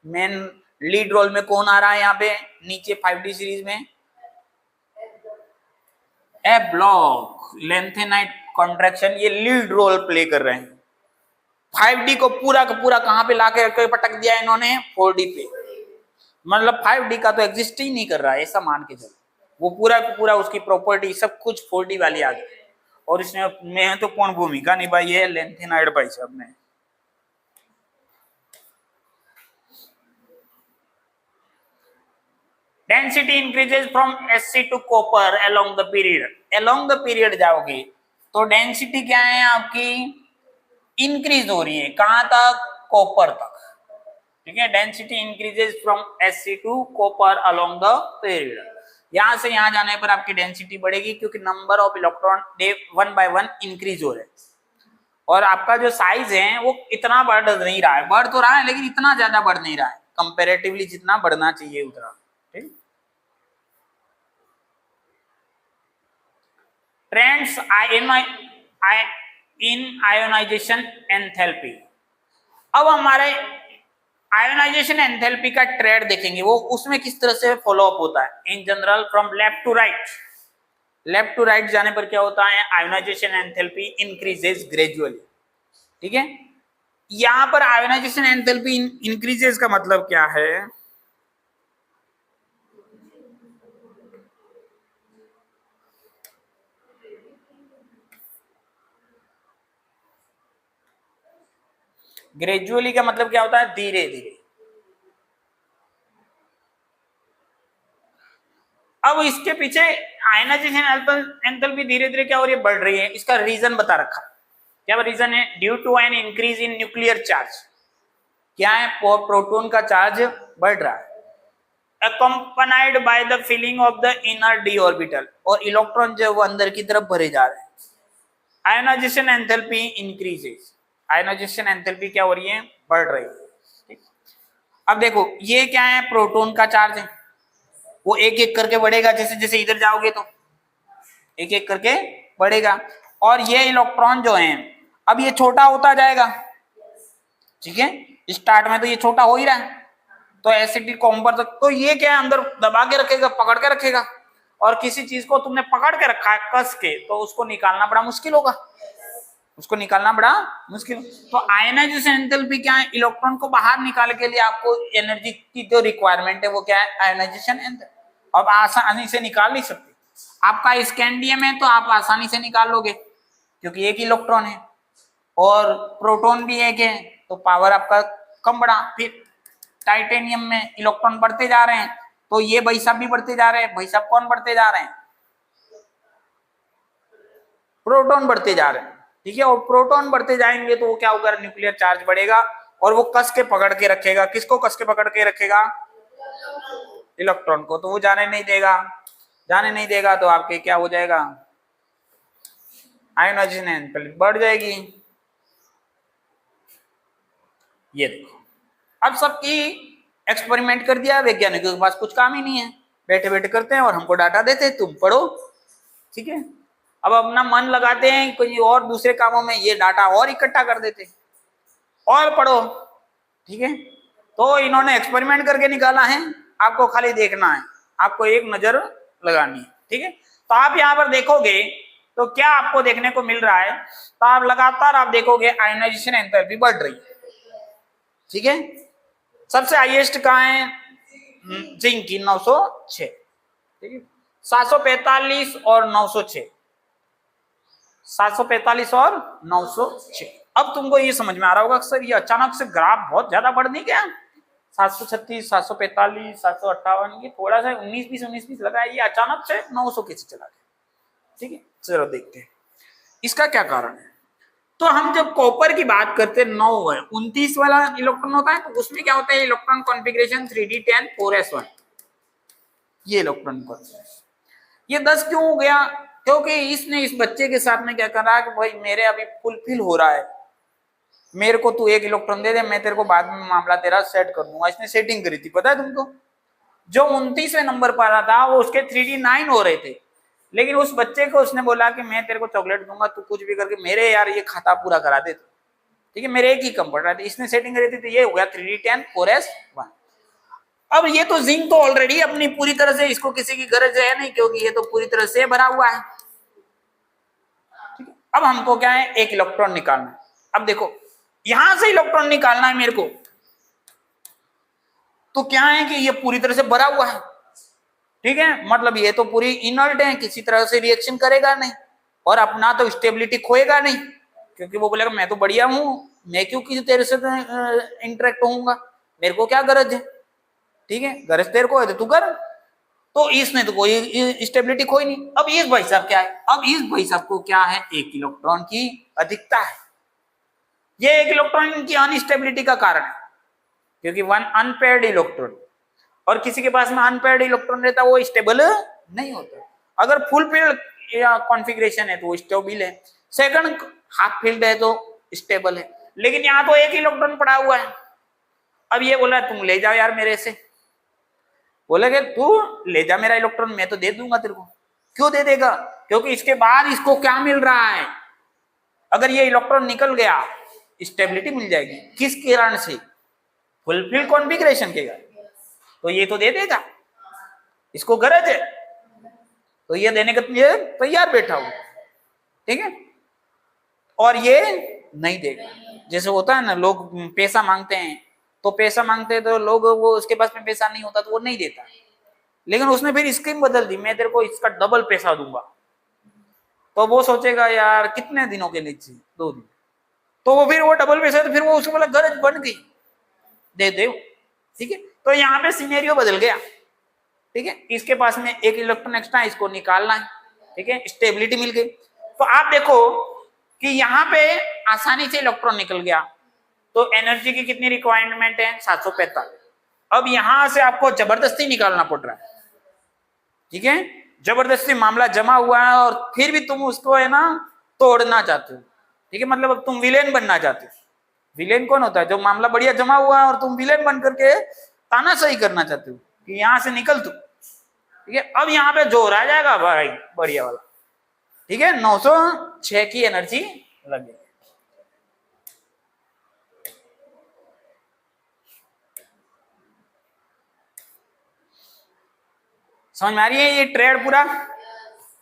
मेन लीड रोल में कौन आ रहा है यहाँ पे नीचे 5D सीरीज में? ए ब्लॉक लेंथेनाइट कॉन्ट्रैक्शन, ये लीड रोल प्ले कर रहे हैं। 5D को पूरा का पूरा कहां पे लाके रख पटक दिया इन्होंने? 4D पे। मतलब 5D का तो एग्जिस्ट ही नहीं कर रहा है, ऐसा मान के चलो। वो पूरा का पूरा उसकी प्रॉपर्टी सब कुछ 4D वाली आ गई और इसने महत्वपूर्ण भूमिका निभाई है लेंथेनाइट भाई साहब ने। Density increases from Sc to copper along the period जाओगे तो डेंसिटी क्या है आपकी? इंक्रीज हो रही है, कहां तक? कॉपर तक, ठीक है। Density increases from Sc to copper along the period, यहां से यहां जाने पर आपकी डेंसिटी बढ़ेगी क्योंकि number of electron d 1 by 1 increase हो रहे हैं और आपका जो साइज है वो इतना बढ़ नहीं रहा है, बढ़ तो रहा है लेकिन इतना ज्यादा बढ़ नहीं रहा है कंपैरेटिवली जितना बढ़ना चाहिए उतना, ठीक। Trends in ionisation enthalpy. अब हमारे आयोनाइजेशन एंथैल्पी का ट्रेंड देखेंगे, वो उसमें किस तरह से फॉलो अप होता है। In general from left to right जाने पर क्या होता है? आयोनाइजेशन एंथैल्पी इंक्रीजेस ग्रेजुअली, ठीक है। यहां पर आयोनाइजेशन एंथैल्पी इंक्रीजेस का मतलब क्या है? ग्रेजुअली का मतलब क्या होता है? धीरे धीरे। अब इसके पीछे आयनाइजेशन एंथैल्पी धीरे धीरे क्या हो रही है? बढ़ रही है। इसका रीजन बता रखा, क्या रीजन है? Due to an increase in nuclear charge. क्या है? प्रोटॉन का चार्ज बढ़ रहा है, accompanied by the filling of the inner d orbital, और इलेक्ट्रॉन जो वो अंदर की तरफ भरे जा रहे हैं। Ionisation enthalpy increases, ionisation enthalpy क्या हो रही है? बढ़ रही है। अब देखो ये क्या है? प्रोटॉन का चार्ज है, वो एक एक करके बढ़ेगा, जैसे जैसे इधर जाओगे तो एक एक करके बढ़ेगा। और ये इलेक्ट्रॉन जो है अब ये छोटा होता जाएगा, ठीक है। स्टार्ट में तो ये छोटा हो ही रहा है, तो एसिडिक कॉम्पर तक तो ये क्या है? अंदर दबा के रखेगा, पकड़ के रखेगा। और किसी चीज को तुमने पकड़ के रखा है कस के, तो उसको निकालना बड़ा मुश्किल होगा, तो आयनाइजेशन एंथैल्पी क्या है? इलेक्ट्रॉन को बाहर निकालने के लिए आपको एनर्जी की जो रिक्वायरमेंट है वो क्या है? Ionization enthalpy. अब आसानी से निकाल नहीं सकते। आपका स्कैंडियम है तो आप आसानी से निकाल लोगे क्योंकि एक इलेक्ट्रॉन है, और प्रोटॉन भी एक है तो पावर आपका कम बढ़ा। फिर टाइटेनियम में इलेक्ट्रॉन बढ़ते जा रहे हैं तो ये भाई साहब भी बढ़ते जा रहे हैं। भाई साहब कौन बढ़ते जा रहे हैं? प्रोटॉन बढ़ते जा रहे हैं, ठीक है। और प्रोटॉन बढ़ते जाएंगे तो वो क्या होगा, न्यूक्लियर चार्ज बढ़ेगा और वो कस के पकड़ के रखेगा। किसको कस के पकड़ के रखेगा? इलेक्ट्रॉन को। तो वो जाने नहीं देगा, जाने नहीं देगा तो आपके क्या हो जाएगा, आयोनाइजेशन एनर्जी बढ़ जाएगी। ये देखो, अब सबकी एक्सपेरिमेंट कर दिया, वैज्ञानिकों के पास कुछ काम ही नहीं है, बैठे बैठे करते हैं और हमको डाटा देते हैं, तुम पढ़ो, ठीक है। अब अपना मन लगाते हैं कोई और दूसरे कामों में, ये डाटा और इकट्ठा कर देते और पढ़ो, ठीक है। तो इन्होंने एक्सपेरिमेंट करके निकाला है, आपको खाली देखना है, आपको एक नजर लगानी है, ठीक है। तो आप यहाँ पर देखोगे तो क्या आपको देखने को मिल रहा है, तो आप लगातार आप देखोगे आयोनाइजेशन एंथैल्पी बढ़ रही है, ठीक है। सबसे हाईएस्ट कहाँ है, जिंक की 906, ठीक है। 745 और 906, 745 और 906। अब तुमको ये समझ में आ रहा होगा सर ये अचानक से ग्राफ बहुत ज्यादा बढ़ नहीं गया, 736, 745, 758, ये थोड़ा सा 19-20 लगा है, ये अचानक से 900 कैसे चला गया, ठीक है। चलो देखते हैं इसका क्या कारण है। तो हम जब कॉपर की बात करते हैं 9 है 29 वाला इलेक्ट्रॉन होता है, तो उसमें क्या होता है, इलेक्ट्रॉन कॉन्फ़िगरेशन 3d10 4s1, ये इलेक्ट्रॉन कॉन्फ़िगरेशन। ये 10 क्यों हो गया, क्योंकि इसने इस बच्चे के साथ में क्या कर रहा है कि भाई मेरे अभी फुलफिल हो रहा है, मेरे को तू 1 इलेक्ट्रॉन दे दे, मैं तेरे को बाद में मामला तेरा सेट कर दूंगा। इसने सेटिंग करी थी, पता है तुमको। जो 29वें नंबर पर आ रहा था वो उसके 3d9 हो रहे थे, लेकिन उस बच्चे को उसने बोला कि मैं तेरे को चॉकलेट दूंगा, तू कुछ भी करके मेरे यार ये खाता पूरा करा दे, ठीक है, मेरे एक ही कम पड़ रहा था। इसने सेटिंग करी थी तो ये हो गया 3d10 4s1। अब ये तो जिंक तो ऑलरेडी अपनी पूरी तरह से, इसको किसी की गरज है नहीं, क्योंकि ये तो पूरी तरह से भरा हुआ है, ठीक है। अब हमको क्या है, 1 इलेक्ट्रॉन निकालना है। अब देखो यहां से इलेक्ट्रॉन निकालना है मेरे को, तो क्या है कि ये पूरी तरह से भरा हुआ है, ठीक है, मतलब ये तो पूरी इनर्ट है, किसी तरह से रिएक्शन करेगा नहीं और अपना तो स्टेबिलिटी खोएगा नहीं, क्योंकि वो बोलेगा मैं तो बढ़िया हूं, मैं क्यों किसी तेरे से इंटरेक्ट होऊंगा, मेरे को क्या गरज है, ठीक है, गरज तेरे को है तो तू कर। तो इसने तो कोई स्टेबिलिटी खोई नहीं। अब इस भाई साहब क्या है, अब इस भाई साहब को क्या है, 1 इलेक्ट्रॉन की अधिकता है। ये 1 इलेक्ट्रॉन की अनस्टेबिलिटी का कारण है, क्योंकि 1 अनपेयर्ड इलेक्ट्रॉन, और किसी के पास में अनपेयर्ड इलेक्ट्रॉन रहता है वो स्टेबल नहीं होता। अगर फुल फील्ड या कॉन्फ़िगरेशन है तो वो स्टेबल है, सेकंड हाफ फील्ड है तो स्टेबल है, लेकिन यहाँ तो 1 इलेक्ट्रॉन पड़ा हुआ है। अब ये बोला तुम ले जाओ यार मेरे से, बोलेगे तू ले जा मेरा इलेक्ट्रॉन, मैं तो दे दूंगा तेरे को। क्यों दे देगा, क्योंकि इसके बाद इसको क्या मिल रहा है, अगर ये इलेक्ट्रॉन निकल गया स्टेबिलिटी मिल जाएगी, किस कारण से, फुलफिल कॉन्फ़िगरेशन के कारण, तो ये तो दे देगा, इसको गरज है तो ये देने के लिए तैयार बैठा हूं, ठीक है। और ये नहीं देगा, जैसे होता है ना लोग पैसा मांगते हैं, तो पैसा मांगते हैं तो लोग वो उसके पास में पैसा नहीं होता तो वो नहीं देता, लेकिन उसने फिर स्कीम बदल दी, मैं तेरे को इसका डबल पैसा दूंगा, तो वो सोचेगा यार कितने दिनों के लिए चाहिए, 2 दिन, तो वो फिर वो डबल पैसा, तो फिर वो उसको बोला गरज बन गई, दे दे, ठीक है। तो यहाँ पे सिनेरियो बदल गया, ठीक है, इसके पास में 1 इलेक्ट्रॉन एक्स्ट्रा, इसको निकालना है, ठीक है, स्टेबिलिटी मिल गई। तो आप देखो कि यहाँ पे आसानी से इलेक्ट्रॉन निकल गया, तो एनर्जी की कितनी रिक्वायरमेंट है, 745। अब यहां से आपको जबरदस्ती निकालना पड़ रहा है, ठीक है, जबरदस्ती मामला जमा हुआ है और फिर भी तुम उसको है ना तोड़ना चाहते हो, ठीक है, मतलब अब तुम विलेन बनना चाहते हो। विलेन कौन होता है, जो मामला बढ़िया जमा हुआ है और तुम विलेन बन करके तानाशाही करना चाहते हो कि यहां से निकल तू, ठीक है। अब यहाँ पे जोर आ जाएगा भाई बढ़िया वाला, ठीक है, 906 की एनर्जी लगेगी। समझ में आ रही है ये ट्रेड पूरा।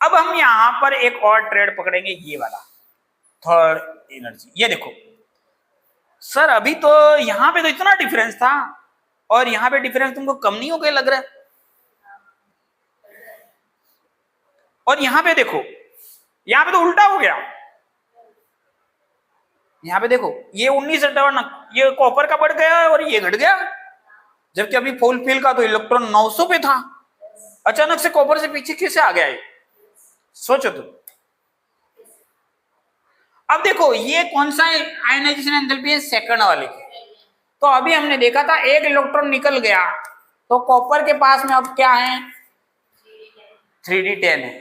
अब हम यहां पर एक और ट्रेड पकड़ेंगे, ये वाला थर्ड एनर्जी। ये देखो सर अभी तो यहां पे तो इतना डिफरेंस था और यहां पे डिफरेंस तुमको कम नहीं हो गया लग रहा है, और यहां पे देखो यहां पे तो उल्टा हो गया, यहां पे देखो ये 19 ये कॉपर का बढ़ गया और ये घट गया, जबकि अभी फुल फिल का तो इलेक्ट्रॉन 900 पे था, अचानक से कॉपर से पीछे कैसे आ गया है, सोचो तो। अब देखो ये कौन सा आयोनाइजेशन एंथैल्पी है, सेकंड वाले की। तो अभी हमने देखा था एक इलेक्ट्रॉन निकल गया, तो कॉपर के पास में अब क्या है 3d10 है,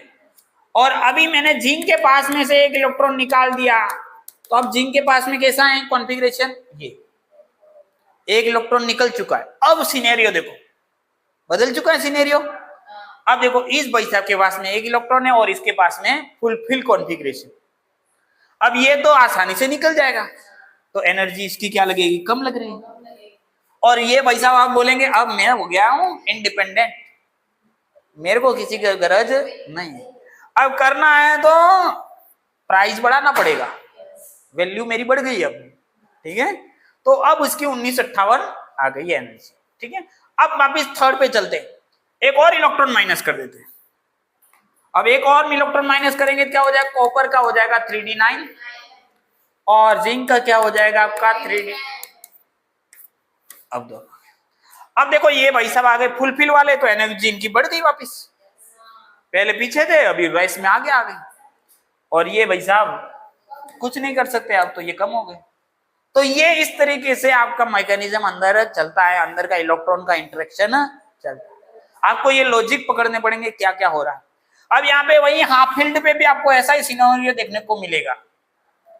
और अभी मैंने जिंक के पास में से एक इलेक्ट्रॉन निकाल दिया, तो अब जिंक के पास में कैसा है कॉन्फ़िगरेशन, ये एक इलेक्ट्रॉन निकल चुका है। अब सिनेरियो देखो बदल चुका है सिनेरियो। अब देखो इस भाई साहब के पास में एक इलेक्ट्रॉन है और इसके पास में फुलफिल कॉन्फ़िगरेशन। अब ये तो आसानी से निकल जाएगा, तो एनर्जी इसकी क्या लगेगी, कम लग रही है। और ये भाई साहब आप बोलेंगे अब मैं हो गया हूं इंडिपेंडेंट, मेरे को किसी की गरज नहीं, अब करना है तो प्राइस बढ़ाना पड़ेगा, वैल्यू मेरी बढ़ गई अब, ठीक है। तो अब उसकी 1958 आ गई है एनर्जी, ठीक है। अब वापिस थर्ड पे चलते हैं, एक और इलेक्ट्रॉन माइनस कर देते हैं। अब एक और इलेक्ट्रॉन माइनस करेंगे क्या हो जाएगा, कॉपर का हो जाएगा 3d9 और जिंक का क्या हो जाएगा आपका 3d। अब देखो ये भाई साहब आ गए फुलफिल वाले, तो एनर्जी इनकी बढ़ गई वापिस, पहले पीछे थे अभी राइस में आगे आ गए। और ये भाई साहब कुछ नहीं कर सकते, अब तो ये कम हो गए। तो ये इस तरीके से आपका मैकेनिज्म अंदर चलता है, अंदर का इलेक्ट्रॉन का इंटरेक्शन चलता है। आपको ये लॉजिक पकड़ने पड़ेंगे क्या क्या हो रहा है। अब यहाँ पे वही हाफ फील्ड पे भी आपको ऐसा ही सिनेरियो देखने को मिलेगा,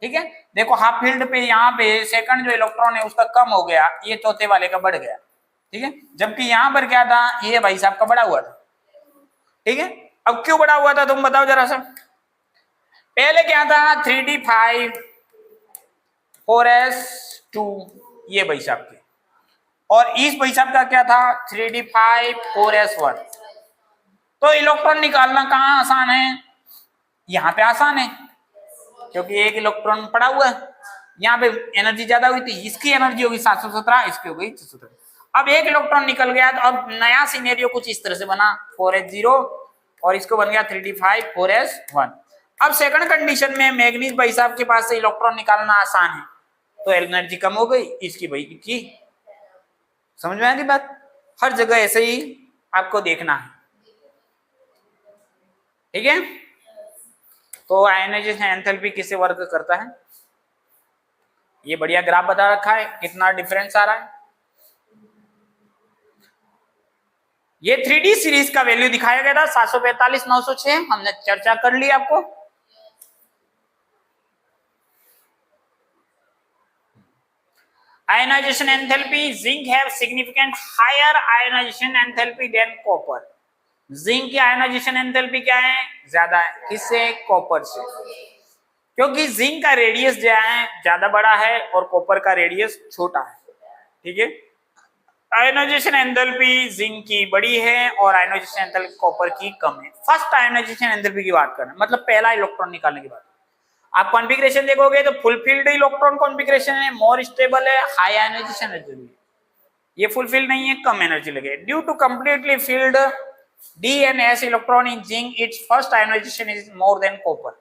ठीक है। देखो हाफ फील्ड पे यहाँ पे सेकंड जो इलेक्ट्रॉन है उसका कम हो गया, ये चौथे वाले का बढ़ गया, ठीक है। जबकि यहाँ पर क्या था, ये भाई साहब का बढ़ा हुआ था, ठीक है। अब क्यों बढ़ा हुआ था तुम बताओ जरा सा। पहले क्या था 3d5 4s2 ये भाई साहब के, और इस भाई साहब का क्या था 3d5 4s1। तो इलेक्ट्रॉन निकालना कहाँ आसान है, यहाँ पे आसान है, क्योंकि एक इलेक्ट्रॉन पड़ा हुआ है। यहाँ पे एनर्जी ज्यादा हुई थी, इसकी एनर्जी होगी 717, इसकी हो गई 617। अब एक इलेक्ट्रॉन निकल गया, तो अब नया सिनेरियो कुछ इस तरह से बना 4s0 और इसको बन गया 3d5 4s1। अब सेकंड कंडीशन में मैग्नीज भाई साहब के पास से इलेक्ट्रॉन निकालना आसान है, तो एनर्जी कम हो गई इसकी भाई की। समझ में आ गई बात। हर जगह ऐसे ही आपको देखना है, ठीक है। तो आयोनाइजेशन एंथैल्पी किससे वर्क करता है, ये बढ़िया ग्राफ बता रखा है, कितना डिफरेंस आ रहा है। ये 3D सीरीज का वैल्यू दिखाया गया था 745 906, हमने चर्चा कर ली आपको। Ionization enthalpy, zinc have significant higher ionization enthalpy than copper. Zinc की आयोनाइजेशन एंथैल्पी क्या है, ज्यादा है, किससे, कॉपर से, क्योंकि जिंक का रेडियस जो है ज्यादा बड़ा है और कॉपर का रेडियस छोटा है, ठीक है। आयोनाइजेशन एंथैल्पी जिंक की बड़ी है और आयोनाइजेशन एंथैल्पी कॉपर की कम है। फर्स्ट आयोनाइजेशन एंथैल्पी की बात करें, मतलब पहला इलेक्ट्रॉन निकालने की बात। आप कॉन्फ़िगरेशन देखोगे तो फुलफिल्ड इलेक्ट्रॉन कॉन्फ़िगरेशन है, मोर स्टेबल है, हाई आयोनाइजेशन एनर्जी। ये फुलफिल नहीं है, कम एनर्जी लगे। Due to completely filled D and S electron in zinc, its first ionization is more than copper.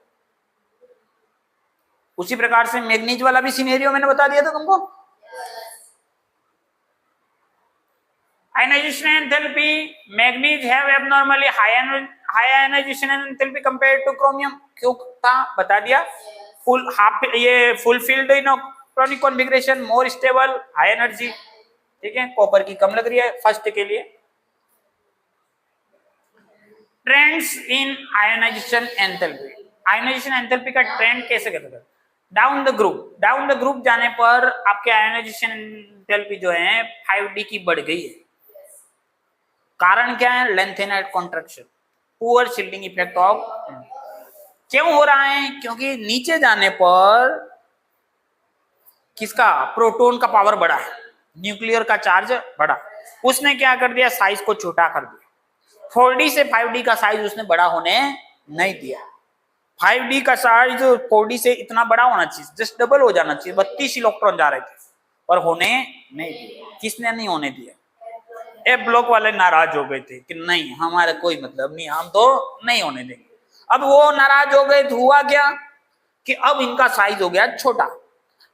उसी प्रकार से मैग्नीज वाला भी सिनेरियो मैंने बता दिया था तुमको। Ionization enthalpy, manganese have abnormally high ionization enthalpy compared to chromium. क्यों था बता दिया, ये fulfilled electronic configuration, more stable, high energy, ठीक है। कॉपर की कम लग रही है फर्स्ट के लिए। Trends in ionisation enthalpy, ionisation enthalpy का ट्रेंड कैसे करते हैं। डाउन द ग्रुप जाने पर आपके आयोनाइजेशन एंथैल्पी जो है 5d की बढ़ गई है। कारण क्या है, lanthanide contraction, poor shielding effect of. क्यों हो रहा है, क्योंकि नीचे जाने पर किसका, प्रोटॉन का पावर बढ़ा है, न्यूक्लियर का चार्ज बढ़ा, उसने क्या कर दिया, साइज को छोटा कर दिया। 4d से 5d का साइज उसने बड़ा होने नहीं दिया। 5d का साइज 4d से इतना बड़ा होना चाहिए, जस्ट डबल हो जाना चाहिए। 32 इलेक्ट्रॉन जा रहे थे और होने नहीं दिया। किसने नहीं होने दिया, ए ब्लॉक वाले नाराज हो गए थे कि नहीं हमारा कोई मतलब नहीं, हम तो नहीं होने देंगे। अब वो नाराज हो गए तो हुआ क्या कि अब इनका साइज हो गया छोटा।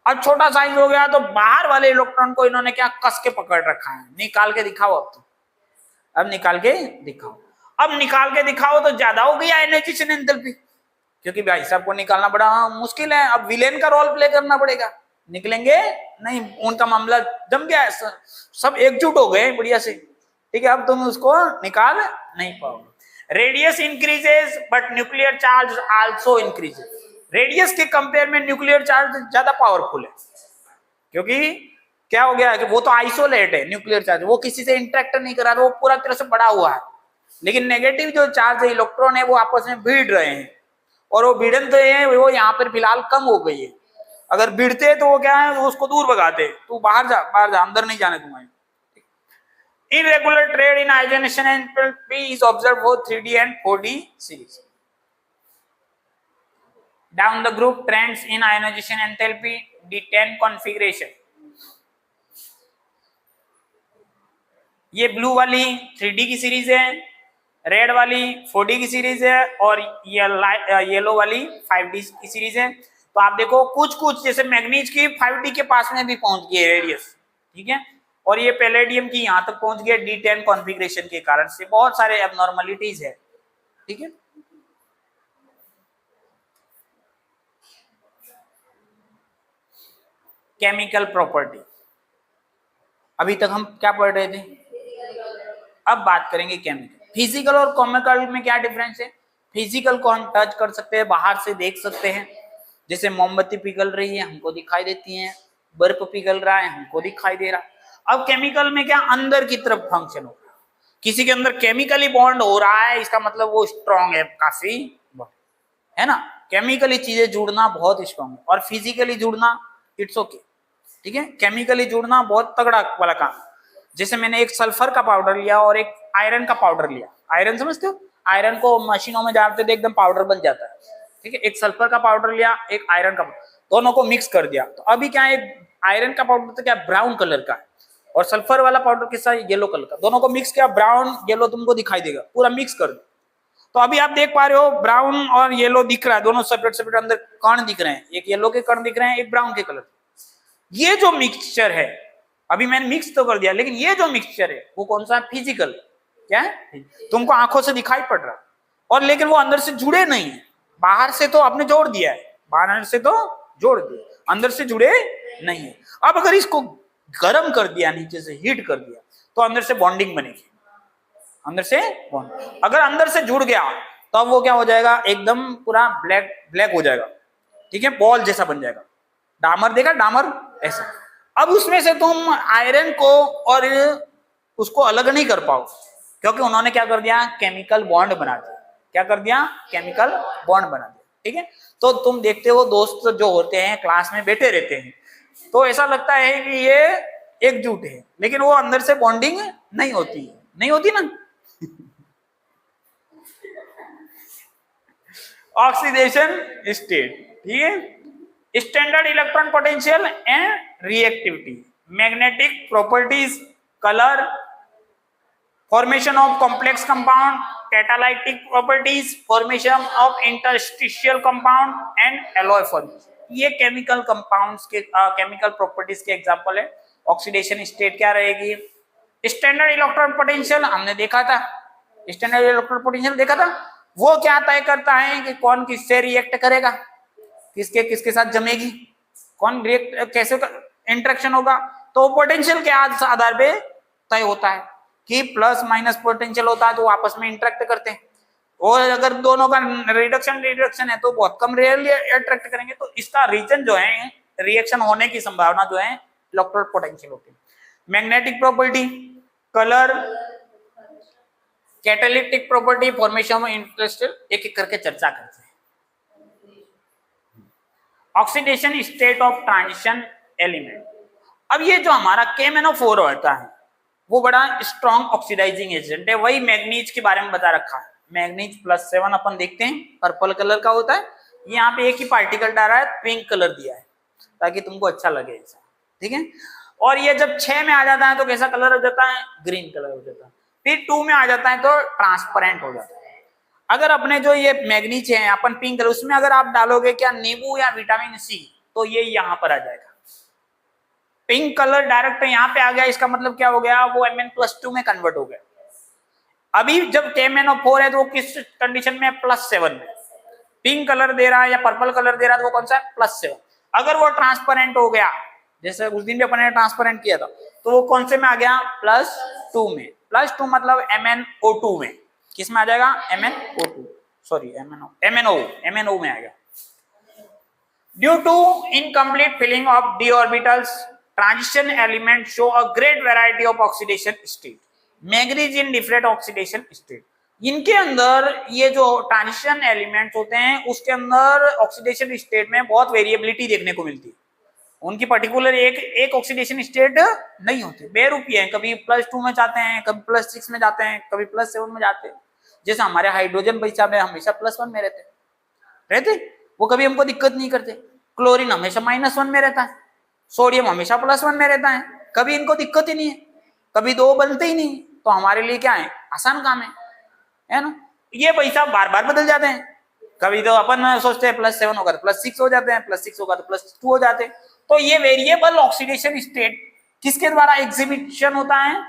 अब छोटा साइज हो गया तो बाहर वाले इलेक्ट्रॉन को इन्होंने क्या कस के पकड़ रखा है। निकाल के दिखाओ, अब निकाल के दिखाओ। अब निकाल के दिखाओ तो ज्यादा हो गई आयोनाइजेशन एंथैल्पी, क्योंकि भाई साहब को निकालना बड़ा मुश्किल है, अब विलेन का रोल प्ले करना पड़ेगा, निकलेंगे नहीं, उनका मामला जम गया है, सब एकजुट हो गए बढ़िया से, ठीक है, अब तुम उसको निकाल नहीं पाओगे। Radius increases but nuclear charge also increases. Radius के कंपेयर में न्यूक्लियर चार्ज ज्यादा पावरफुल है, क्योंकि क्या हो गया है कि वो तो आइसोलेट है, न्यूक्लियर चार्ज वो किसी से इंटरेक्ट नहीं कर रहा, वो पूरा तरह से बड़ा हुआ है, लेकिन नेगेटिव जो चार्ज है, इलेक्ट्रॉन है, वो आपस में भिड़ रहे हैं, और वो भिड़न तो है वो यहाँ पर फिलहाल कम हो गई है, अगर भिड़ते तो वो क्या है, वो उसको दूर भगाते, तू बाहर जा, बाहर जा, अंदर नहीं जाने दूंगा। Irregular trade in ionization enthalpy is observed for 3D and 4D series. Down the group trends in ionization enthalpy D10 configuration. ये ब्लू वाली 3D की सीरीज है, रेड वाली 4D की सीरीज है, और ये येलो वाली 5D की सीरीज है। तो आप देखो कुछ जैसे मैग्नीज की 5D के पास में भी पहुंच गई है रेडियस, ठीक है, और ये पैलेडियम की यहां तक पहुंच गया D10 कॉन्फ़िगरेशन के कारण से, बहुत सारे एबनॉर्मलिटीज है, ठीक है। केमिकल प्रॉपर्टी, अभी तक हम क्या पढ़ रहे थे, अब बात करेंगे केमिकल। फिजिकल और केमिकल में क्या डिफरेंस है? फिजिकल को हम टच कर सकते हैं, बाहर से देख सकते हैं, जैसे मोमबत्ती पिघल रही है हमको दिखाई देती है, बर्फ पिघल रहा है हमको दिखाई दे रहा है। अब केमिकल में क्या, अंदर की तरफ फंक्शन हो रहा है, किसी के अंदर केमिकली बॉन्ड हो रहा है, इसका मतलब वो स्ट्रॉन्ग है काफी, है ना। केमिकली चीजें जुड़ना बहुत स्ट्रॉन्ग है, और फिजिकली जुड़ना इट्स ओके, ठीक है। केमिकली जुड़ना बहुत तगड़ा वाला काम, जैसे मैंने एक सल्फर का पाउडर लिया और एक आयरन का पाउडर लिया, आयरन समझते हो, आयरन को मशीनों में डालते थे एकदम पाउडर बन जाता है, ठीक है। एक सल्फर का पाउडर लिया, एक आयरन का, दोनों को मिक्स कर दिया, तो अभी क्या है, आयरन का पाउडर तो क्या ब्राउन कलर का है, और सल्फर वाला पाउडर किसका, येलो कलर का, दोनों को मिक्स किया, ब्राउन येलो तुमको दिखाई देगा, पूरा मिक्स कर दो, तो अभी आप देख पा रहे हो ब्राउन और येलो दिख रहा है, दोनों सेपरेट सेपरेट अंदर कण दिख रहे हैं, एक येलो के कण दिख रहे हैं, एक ब्राउन के कलर। ये जो मिक्सचर है, अभी मैंने मिक्स तो कर दिया, लेकिन ये जो मिक्सचर है वो कौन सा, फिजिकल, क्या है, तुमको आंखों से दिखाई पड़ रहा, और लेकिन वो अंदर से जुड़े नहीं है, बाहर से तो आपने जोड़ दिया है, बाहर से तो जोड़ दिया, अंदर से जुड़े नहीं है। अब अगर इसको गर्म कर दिया, नीचे से हीट कर दिया, तो अंदर से बॉन्डिंग बनेगी, अंदर से बॉन्ड, अगर अंदर से जुड़ गया तो अब वो क्या हो जाएगा, एकदम पूरा ब्लैक ब्लैक हो जाएगा, ठीक है, बॉल जैसा बन जाएगा, डामर देखा, डामर ऐसा। अब उसमें से तुम आयरन को और उसको अलग नहीं कर पाओ, क्योंकि उन्होंने क्या कर दिया, केमिकल बॉन्ड बना दिया, क्या कर दिया, केमिकल बॉन्ड बना दिया, ठीक है। तो तुम देखते हो दोस्त जो होते हैं क्लास में बैठे रहते हैं, तो ऐसा लगता है कि ये एकजुट है, लेकिन वो अंदर से बॉन्डिंग नहीं होती है, नहीं होती ना। ऑक्सीडेशन स्टेट, ठीक है, standard electron potential and reactivity, magnetic properties, colour, formation of complex compound, catalytic properties, formation of interstitial compound and alloy formation, ये केमिकल कंपाउंड्स के केमिकल प्रॉपर्टीज के एग्जांपल है। ऑक्सीडेशन स्टेट क्या रहेगी, स्टैंडर्ड इलेक्ट्रॉन पोटेंशियल हमने देखा था, स्टैंडर्ड इलेक्ट्रॉन पोटेंशियल देखा था, वो क्या तय करता है कि कौन किससे रिएक्ट करेगा, किसके किसके साथ जमेगी, कौन रिएक्ट कैसे इंटरेक्शन होगा, तो पोटेंशियल के आधार पे तय होता है कि प्लस माइनस पोटेंशियल होता है तो आपस में इंटरेक्ट करते हैं, और अगर दोनों का रिडक्शन है तो बहुत कम रेयरली अट्रैक्ट करेंगे, तो इसका रीजन जो है, रिएक्शन होने की संभावना जो है इलेक्ट्रॉन पोटेंशियल होती है। Magnetic property, colour, catalytic property, formation of interstitial, एक एक करके चर्चा करते हैं। Oxidation state of transition element, अब ये जो हमारा KMnO4 होता है वो बड़ा स्ट्रॉन्ग ऑक्सीडाइजिंग एजेंट है, वही मैग्नीज के बारे में बता रखा है, मैग्नीज +7 अपन देखते हैं, पर्पल कलर का होता है, यहाँ पे एक ही पार्टिकल डाला है, पिंक कलर दिया है ताकि तुमको अच्छा लगे ऐसा, ठीक है। और ये जब 6 में आ जाता है तो कैसा कलर हो जाता है, ग्रीन कलर हो जाता है, फिर 2 में आ जाता है तो ट्रांसपेरेंट हो जाता है। अगर अपने जो ये मैग्नीज है अपन पिंक कलर, उसमें अगर आप डालोगे क्या नींबू या विटामिन सी, तो ये यहाँ पर आ जाएगा, पिंक कलर डायरेक्ट यहाँ पे आ गया, इसका मतलब क्या हो गया, वो Mn+2 में कन्वर्ट हो गया। अभी जब KMnO4 है तो वो किस कंडीशन में, +7 में, पिंक कलर दे रहा है या पर्पल कलर दे रहा है तो वो कौन सा है, +7। अगर वो ट्रांसपेरेंट हो गया, जैसे उस दिन भी अपन ने ट्रांसपेरेंट किया था, तो वो कौन से में आ गया, +2 में। +2 मतलब MnO2 में, किस में आ जाएगा, MnO2, सॉरी MnO में आएगा। Due to incomplete filling of d orbitals, transition element show a great variety of oxidation state. Manganese in different oxidation state, इनके अंदर ये जो ट्रांजिशन एलिमेंट्स होते हैं उसके अंदर ऑक्सीडेशन स्टेट में बहुत वेरिएबिलिटी देखने को मिलती है। उनकी पर्टिकुलर एक ऑक्सीडेशन स्टेट नहीं होती, बेरुपी है, कभी +2 में जाते हैं, कभी +6 में जाते हैं, कभी +7 में जाते हैं। जैसे हमारे हाइड्रोजन भाई में हमेशा +1 में रहते, वो कभी हमको दिक्कत नहीं करते। क्लोरीन हमेशा -1 में रहता है, सोडियम हमेशा +1 में रहता है, कभी इनको दिक्कत ही नहीं है, कभी दो बनते ही नहीं। तो हमारे लिए क्या है, आसान काम है ना। ये भाई साहब बार बार बदल जाते हैं, कभी तो अपन सोचते हैं +7 होगा तो +6 हो जाते हैं, +6 होगा तो +2 हो जाते हैं। तो ये वेरिएबल ऑक्सीडेशन स्टेट किसके द्वारा एग्जीबिशन होता है,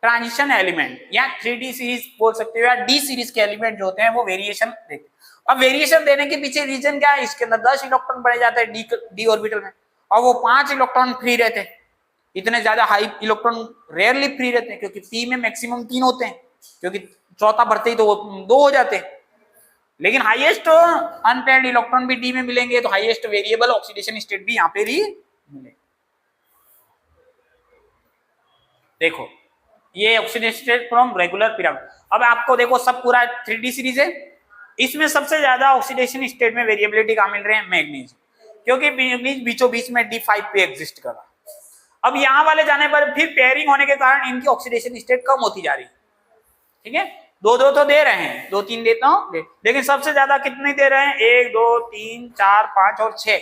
ट्रांजिशन एलिमेंट या 3D सीरीज बोल सकते हो, या D सीरीज के एलिमेंट जो होते हैं वो वेरिएशन देते हैं। अब वेरिएशन देने के पीछे रीजन क्या है, इसके अंदर 10 इलेक्ट्रॉन बढ़े जाते हैं डी ऑर्बिटल में, और वो 5 इलेक्ट्रॉन फ्री रहते हैं। इतने ज्यादा हाई इलेक्ट्रॉन रेयरली फ्री रहते हैं, क्योंकि पी में मैक्सिमम 3 होते हैं, क्योंकि चौथा बढ़ते ही तो वो 2 हो जाते हैं। लेकिन हाईएस्ट अनपेयर्ड इलेक्ट्रॉन भी डी में मिलेंगे, तो हाईएस्ट वेरिएबल ऑक्सीडेशन स्टेट भी यहाँ पे भी मिलेगा। देखो ये oxidation state from regular pyramid. अब आपको देखो सब पूरा 3D सीरीज है, इसमें सबसे ज्यादा ऑक्सीडेशन स्टेट में वेरिएबिलिटी कहाँ मिल रहे हैं, मैग्नीज, क्योंकि मैग्नीज बीचों बीच में D5 पे एग्जिस्ट कर रहा। अब यहाँ वाले जाने पर फिर पेयरिंग होने के कारण इनकी ऑक्सीडेशन स्टेट कम होती जा रही है। ठीक है, 2-2 तो दे रहे हैं, 2-3 देता हूँ, लेकिन सबसे ज्यादा कितने दे रहे हैं, 1 2 3 4 5 और 6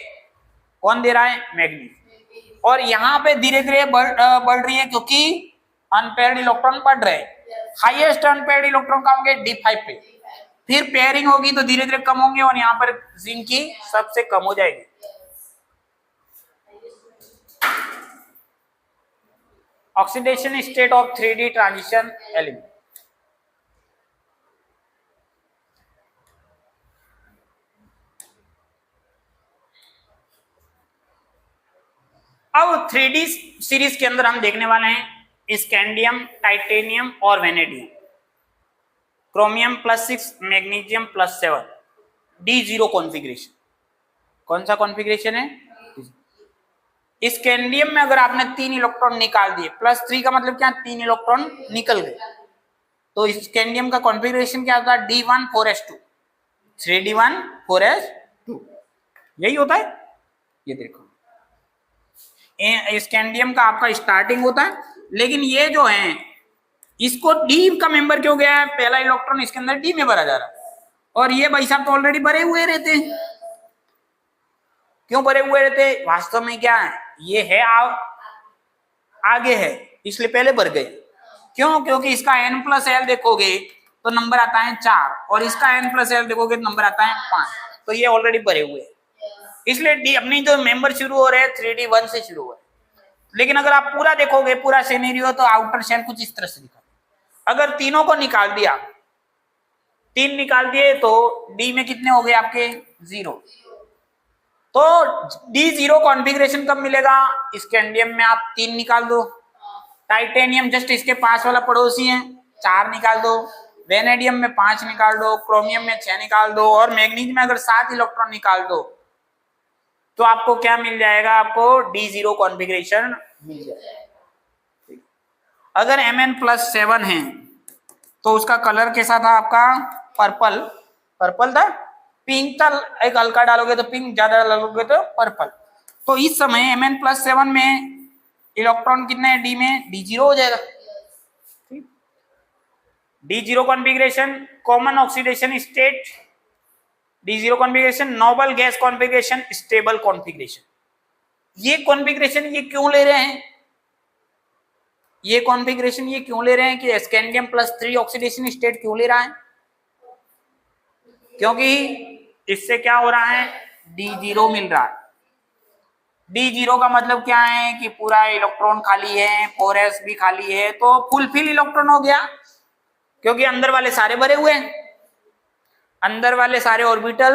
कौन दे रहा है, मैग्नीज। और यहाँ पे धीरे धीरे बढ़ रही है, क्योंकि अनपेयर्ड इलेक्ट्रॉन बढ़ रहे हैं। हाईएस्ट अनपेयर्ड इलेक्ट्रॉन कहाँ होंगे, D5 पे, फिर पेयरिंग होगी तो धीरे धीरे कम होंगे, और यहाँ पर जिंक की सबसे कम हो जाएगी। Oxidation state of 3D transition element. अब 3D सीरीज के अंदर हम देखने वाले हैं स्कैंडियम, टाइटेनियम और vanadium, chromium +6, magnesium +7, D0 configuration. कौन सा कॉन्फ़िगरेशन है, स्कैंडियम में अगर आपने 3 इलेक्ट्रॉन निकाल दिए, +3 का मतलब क्या, 3 इलेक्ट्रॉन निकल गए, तो स्कैंडियम का कॉन्फ़िगरेशन क्या होता है, D1 4s2, 3D1 4s2, यही होता है। ये देखो स्कैंडियम का आपका स्टार्टिंग होता है, लेकिन ये जो है इसको डी का मेंबर क्यों गया है, पहला इलेक्ट्रॉन इसके अंदर डी में भरा जा रहा है, और ये भाई साहब तो ऑलरेडी भरे हुए रहते हैं। क्यों भरे हुए रहते हैं, वास्तव में क्या है, ये है आगे है, इसलिए पहले भर गए। क्यों, क्योंकि इसका n+l देखोगे तो नंबर आता है 4, और इसका n+l देखोगे तो नंबर आता है 5, तो ये ऑलरेडी भरे हुए हैं। इसलिए डी अपनी जो मेंबर शुरू हो रहे हैं 3D1 से शुरू हो रहे हैं। लेकिन अगर आप पूरा देखोगे, पूरा सिनेरियो, तो आउटर शेल कुछ इस तरह से दिखा। अगर तीनों को निकाल दिया, 3 निकाल दिए, तो डी में कितने हो गए आपके, 0। तो D0 कॉन्फ़िगरेशन कब मिलेगा, स्कैंडियम में आप 3 निकाल दो, टाइटेनियम जस्ट इसके पास वाला पड़ोसी है, 4 निकाल दो, वेनेडियम में 5 निकाल दो, क्रोमियम में 6 निकाल दो, और मैग्नीज में अगर 7 इलेक्ट्रॉन निकाल दो, तो आपको क्या मिल जाएगा, आपको D0 कॉन्फ़िगरेशन मिल जाएगा। अगर Mn+7 है तो उसका कलर कैसा था आपका, पर्पल था, पिंक था, एक हल्का डालोगे तो पिंक, ज्यादा डालोगे तो पर्पल। तो इस समय Mn+7 में इलेक्ट्रॉन कितने हैं, डी में, D0 हो जाएगा। D0 configuration, common oxidation state, D0 configuration, noble gas configuration, stable configuration. ये कॉन्फ़िगरेशन ये क्यों ले रहे हैं, ये कॉन्फ़िगरेशन ये क्यों ले रहे हैं कि स्कैंडियम +3 ऑक्सीडेशन स्टेट क्यों ले रहा है, क्योंकि इससे क्या हो रहा है, D0 मिल रहा है। D0 का मतलब क्या है कि पूरा इलेक्ट्रॉन खाली है, 4s भी खाली है, तो फुलफिल इलेक्ट्रॉन हो गया, क्योंकि अंदर वाले सारे भरे हुए हैं। अंदर वाले सारे ऑर्बिटल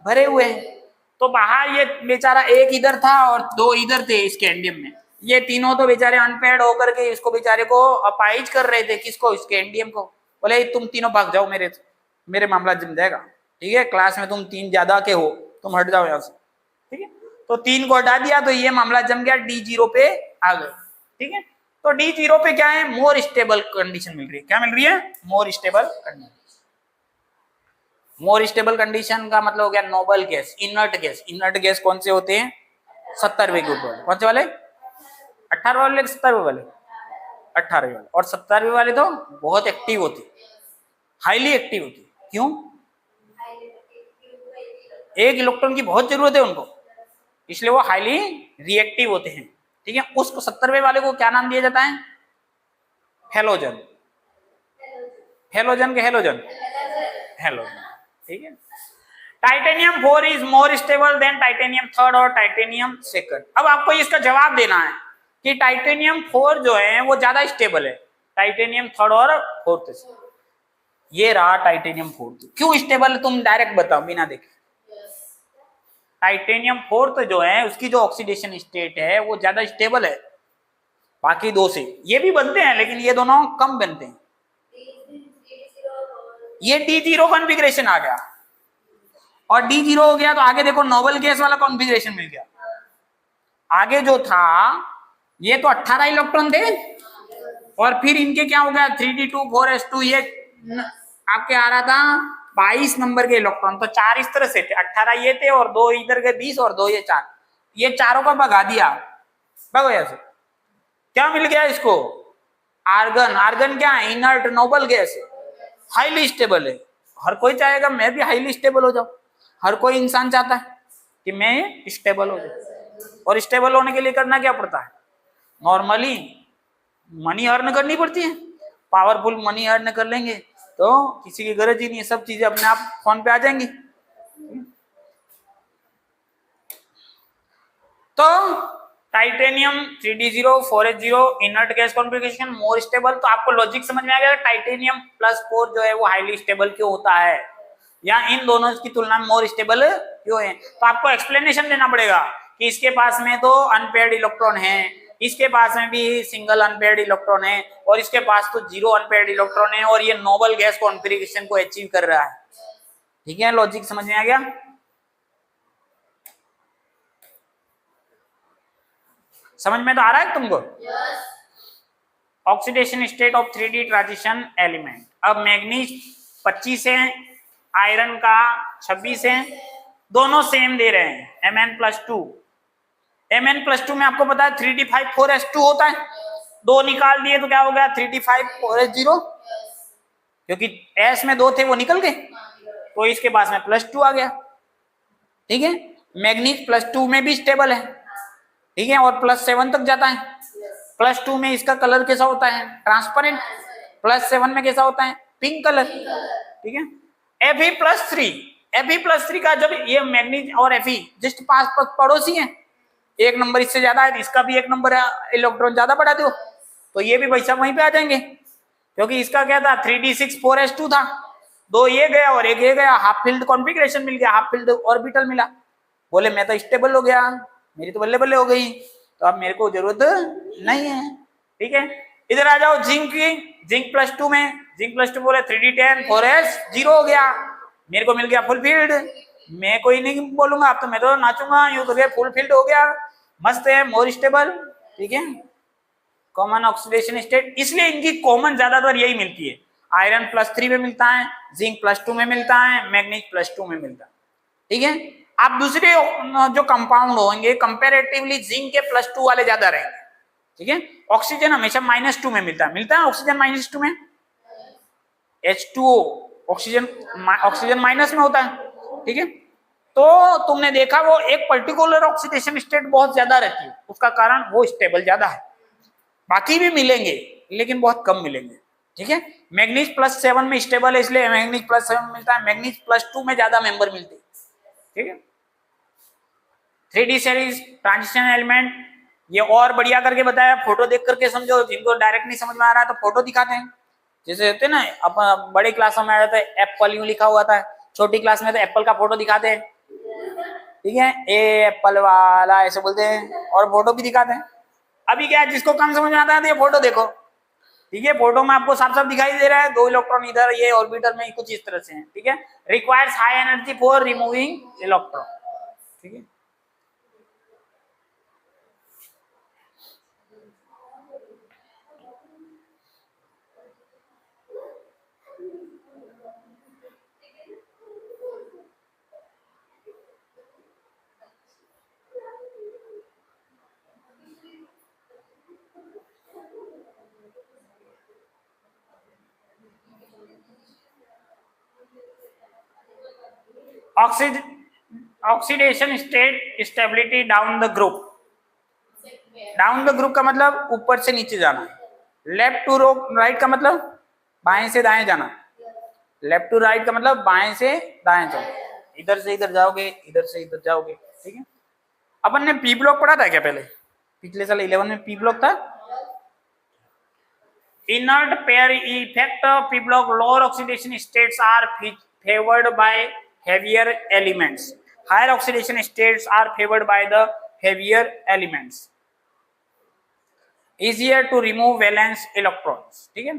भरे हुए हैं। तो बाहर ये बेचारा एक इधर था और दो इधर थे स्कैंडियम में, ये तीनों तो बेचारे अनपेयर्ड होकर के इसको बेचारे को अपाइज कर रहे थे, किसको, स्कैंडियम को। बोले तुम तीनों भाग जाओ, मेरे मामला जम जाएगा, ठीक है, क्लास में तुम तीन ज्यादा के हो, तुम हट जाओ यहाँ से, ठीक है। तो तीन को हटा दिया तो ये मामला जम गया, D0 पे आ गए, ठीक है। तो D0 पे क्या है, मोर स्टेबल कंडीशन मिल रही है। क्या मिल रही है, more stable condition. More stable condition का मतलब हो गया noble gas, inert gas. Inert gas कौन से होते हैं, 70वें ग्रुप वाले। कौन से वाले, 18वें वाले, 70वें वाले, 18वें वाले। और 70वें वाले तो बहुत एक्टिव होते, हाईली एक्टिव होती। क्यों, एक इलेक्ट्रॉन की बहुत जरूरत है उनको, इसलिए वो हाईली रिएक्टिव होते हैं, ठीक है। उसको 70वें वाले को क्या नाम दिया जाता है, हेलोजन। हेलोजन के हेलोजन, हेलोजन, ठीक है। Titanium 4 is more stable then titanium 3 और टाइटेनियम 2। अब आपको इसका जवाब देना है कि टाइटेनियम 4 जो है वो ज्यादा स्टेबल है टाइटेनियम 3 और 4 से। ये रहा टाइटेनियम 4, क्यों स्टेबल है तुम डायरेक्ट बताओ बिना देखे। टाइटेनियम 4 जो है उसकी जो ऑक्सीडेशन स्टेट है वो ज्यादा स्टेबल है बाकी दो से। ये भी बनते हैं लेकिन ये दोनों कम बनते हैं। ये D0 कॉन्फ़िगरेशन आ गया, और D0 हो गया तो आगे देखो नोबल गैस वाला कॉन्फ़िगरेशन मिल गया। आगे जो था ये तो 18 इलेक्ट्रॉन थे, और फिर इनके क्या हो गया 3d2 4s2, ये आपके आ रहा था 22 नंबर के इलेक्ट्रॉन। तो 4 इस तरह से थे, 18 ये थे और 2 इधर के 20 और 2 ये 4, ये चारों का भगा दिया। भगो ऐसे क्या मिल गया इसको, आर्गन। आर्गन क्या है, inert noble gas, highly stable है। हर कोई चाहेगा मैं भी हाईली स्टेबल हो जाऊं, हर कोई इंसान चाहता है कि मैं स्टेबल हो जाऊं। और स्टेबल होने के लिए करना क्या पड़ता है, नॉर्मली मनी अर्न करनी पड़ती है। पावरफुल मनी अर्न कर लेंगे तो किसी की गरज ही नहीं है, सब चीजें अपने आप फोन पे आ जाएंगी। तो titanium 3d0 4s0 inert gas configuration, more stable. तो आपको लॉजिक समझ में आ गया टाइटेनियम +4 जो है वो हाईली स्टेबल क्यों होता है, या इन दोनों की तुलना में मोर स्टेबल क्यों है। तो आपको एक्सप्लेनेशन देना पड़ेगा कि इसके पास में तो अनपेयर्ड इलेक्ट्रॉन है, इसके पास में भी सिंगल अनपेयर्ड इलेक्ट्रॉन है, और इसके पास तो 0 अनपेयर्ड इलेक्ट्रॉन है, और ये नोबल गैस कॉन्फ़िगरेशन को अचीव कर रहा है। ठीक है, लॉजिक समझ में आ गया। समझ में तो आ रहा है तुमको। Oxidation state of 3D transition element. अब मैग्नीज 25 है, आयरन का 26 है, दोनों सेम दे रहे हैं Mn+2। Mn+2 में आपको पता है 3d5 4s2 होता है, दो निकाल दिए तो क्या हो गया 3d5 4s0, क्योंकि S में 2 थे वो निकल गए तो इसके पास में +2 आ गया। ठीक है, मैग्नीज +2 में भी स्टेबल है, ठीक है, और +7 तक जाता है। +2 में इसका कलर कैसा होता है, ट्रांसपेरेंट। +7 में कैसा होता है, पिंक कलर। ठीक है, Fe+3, Fe+3 का जब ये मैग्नीज और Fe जस्ट पास पड़ोसी हैं, एक नंबर इससे ज्यादा है, इसका भी एक नंबर इलेक्ट्रॉन ज्यादा बढ़ा दो तो ये भी भाई साहब वहीं पे आ जाएंगे, क्योंकि इसका क्या था 3d6 4s2 था, 2 ये गया और 1 ये गया, हाफ फील्ड कॉन्फ़िगरेशन मिल गया, हाफ फील्ड ऑर्बिटल मिला। बोले मैं तो स्टेबल हो गया, मेरी तो बल्ले बल्ले हो गई, तो अब मेरे को जरूरत नहीं है। ठीक है, इधर आ जाओ जिंक की, जिंक +2 में, जिंक +2 बोले 3d10 4s0 हो गया, मेरे को मिल गया फुल फील्ड। मैं कोई नहीं बोलूंगा अब तो, मैं तो नाचूंगा, यूं तो फुल फील्ड हो गया, मस्त है, मोर स्टेबल। ठीक है, कॉमन ऑक्सीडेशन स्टेट, इसलिए इनकी कॉमन ज्यादातर यही मिलती है। आयरन +3 में मिलता है, जिंक +2 में मिलता है, मैग्नीज +2 में मिलता है। ठीक है, आप दूसरे जो कंपाउंड होंगे कंपैरेटिवली जिंक के +2 वाले ज्यादा रहेंगे। ठीक है, ऑक्सीजन हमेशा -2 में मिलता है ऑक्सीजन -2 में, H2O ऑक्सीजन माइनस में होता है। ठीक है, तो तुमने देखा वो एक पर्टिकुलर ऑक्सीडेशन स्टेट बहुत ज्यादा रहती है, उसका कारण वो स्टेबल ज्यादा है। बाकी भी मिलेंगे लेकिन बहुत कम मिलेंगे। ठीक है, मैग्नीज +7 में स्टेबल है इसलिए मैग्नीज +7 मिलता है, मैग्नीज +2 में ज्यादा मेंबर मिलते हैं। ठीक है, 3D सीरीज ट्रांजिशन एलिमेंट, ये और बढ़िया करके बताया, फोटो देख करके समझो, जिनको डायरेक्ट नहीं समझ में आ रहा है तो फोटो दिखाते हैं। जैसे होते हैं ना, अब बड़े क्लासों में आ जाता है एप्पल यूं लिखा हुआ था, छोटी क्लास में तो एप्पल का फोटो दिखाते हैं, ठीक है, ए एप्पल वाला ऐसे बोलते हैं, और फोटो भी दिखाते हैं। अभी क्या है, जिसको कम समझ में आता है तो ये फोटो देखो, ठीक है, फोटो में आपको साफ साफ दिखाई दे रहा है 2 इलेक्ट्रॉन इधर, ये ऑर्बिटर में कुछ इस तरह से है, ठीक है। Requires high energy for removing electron, ठीक है। Oxidation state stability down the group. Down the group का मतलब ऊपर से नीचे जाना, लेफ्ट टू राइट का मतलब बाएं से दाएं जाना, लेफ्ट टू राइट का मतलब बाएं से दाएं जाओ, इधर से इधर जाओगे, इधर से इधर जाओगे, ठीक है। अपन ने पी ब्लॉक पढ़ा था क्या पहले, पिछले साल 11 में पी ब्लॉक था। Inert pair effect P block, lower oxidation states are favoured by heavier elements, higher oxidation states are favored by the heavier elements, easier to remove valence electrons, ठीक है।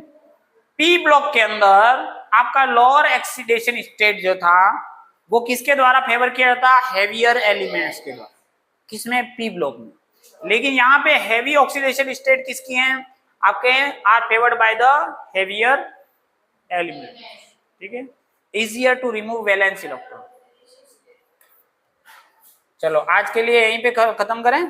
पी ब्लॉक के अंदर आपका लोअर ऑक्सीडेशन स्टेट जो था वो किसके द्वारा फेवर किया जाता, हेवियर एलिमेंट्स के द्वारा, किसमें, पी ब्लॉक में। लेकिन यहाँ पे हेवी ऑक्सीडेशन स्टेट किसकी हैं, आपके are favoured by the heavier elements, ठीक है, easier to remove valence electron। चलो आज के लिए यहीं पे खत्म करें।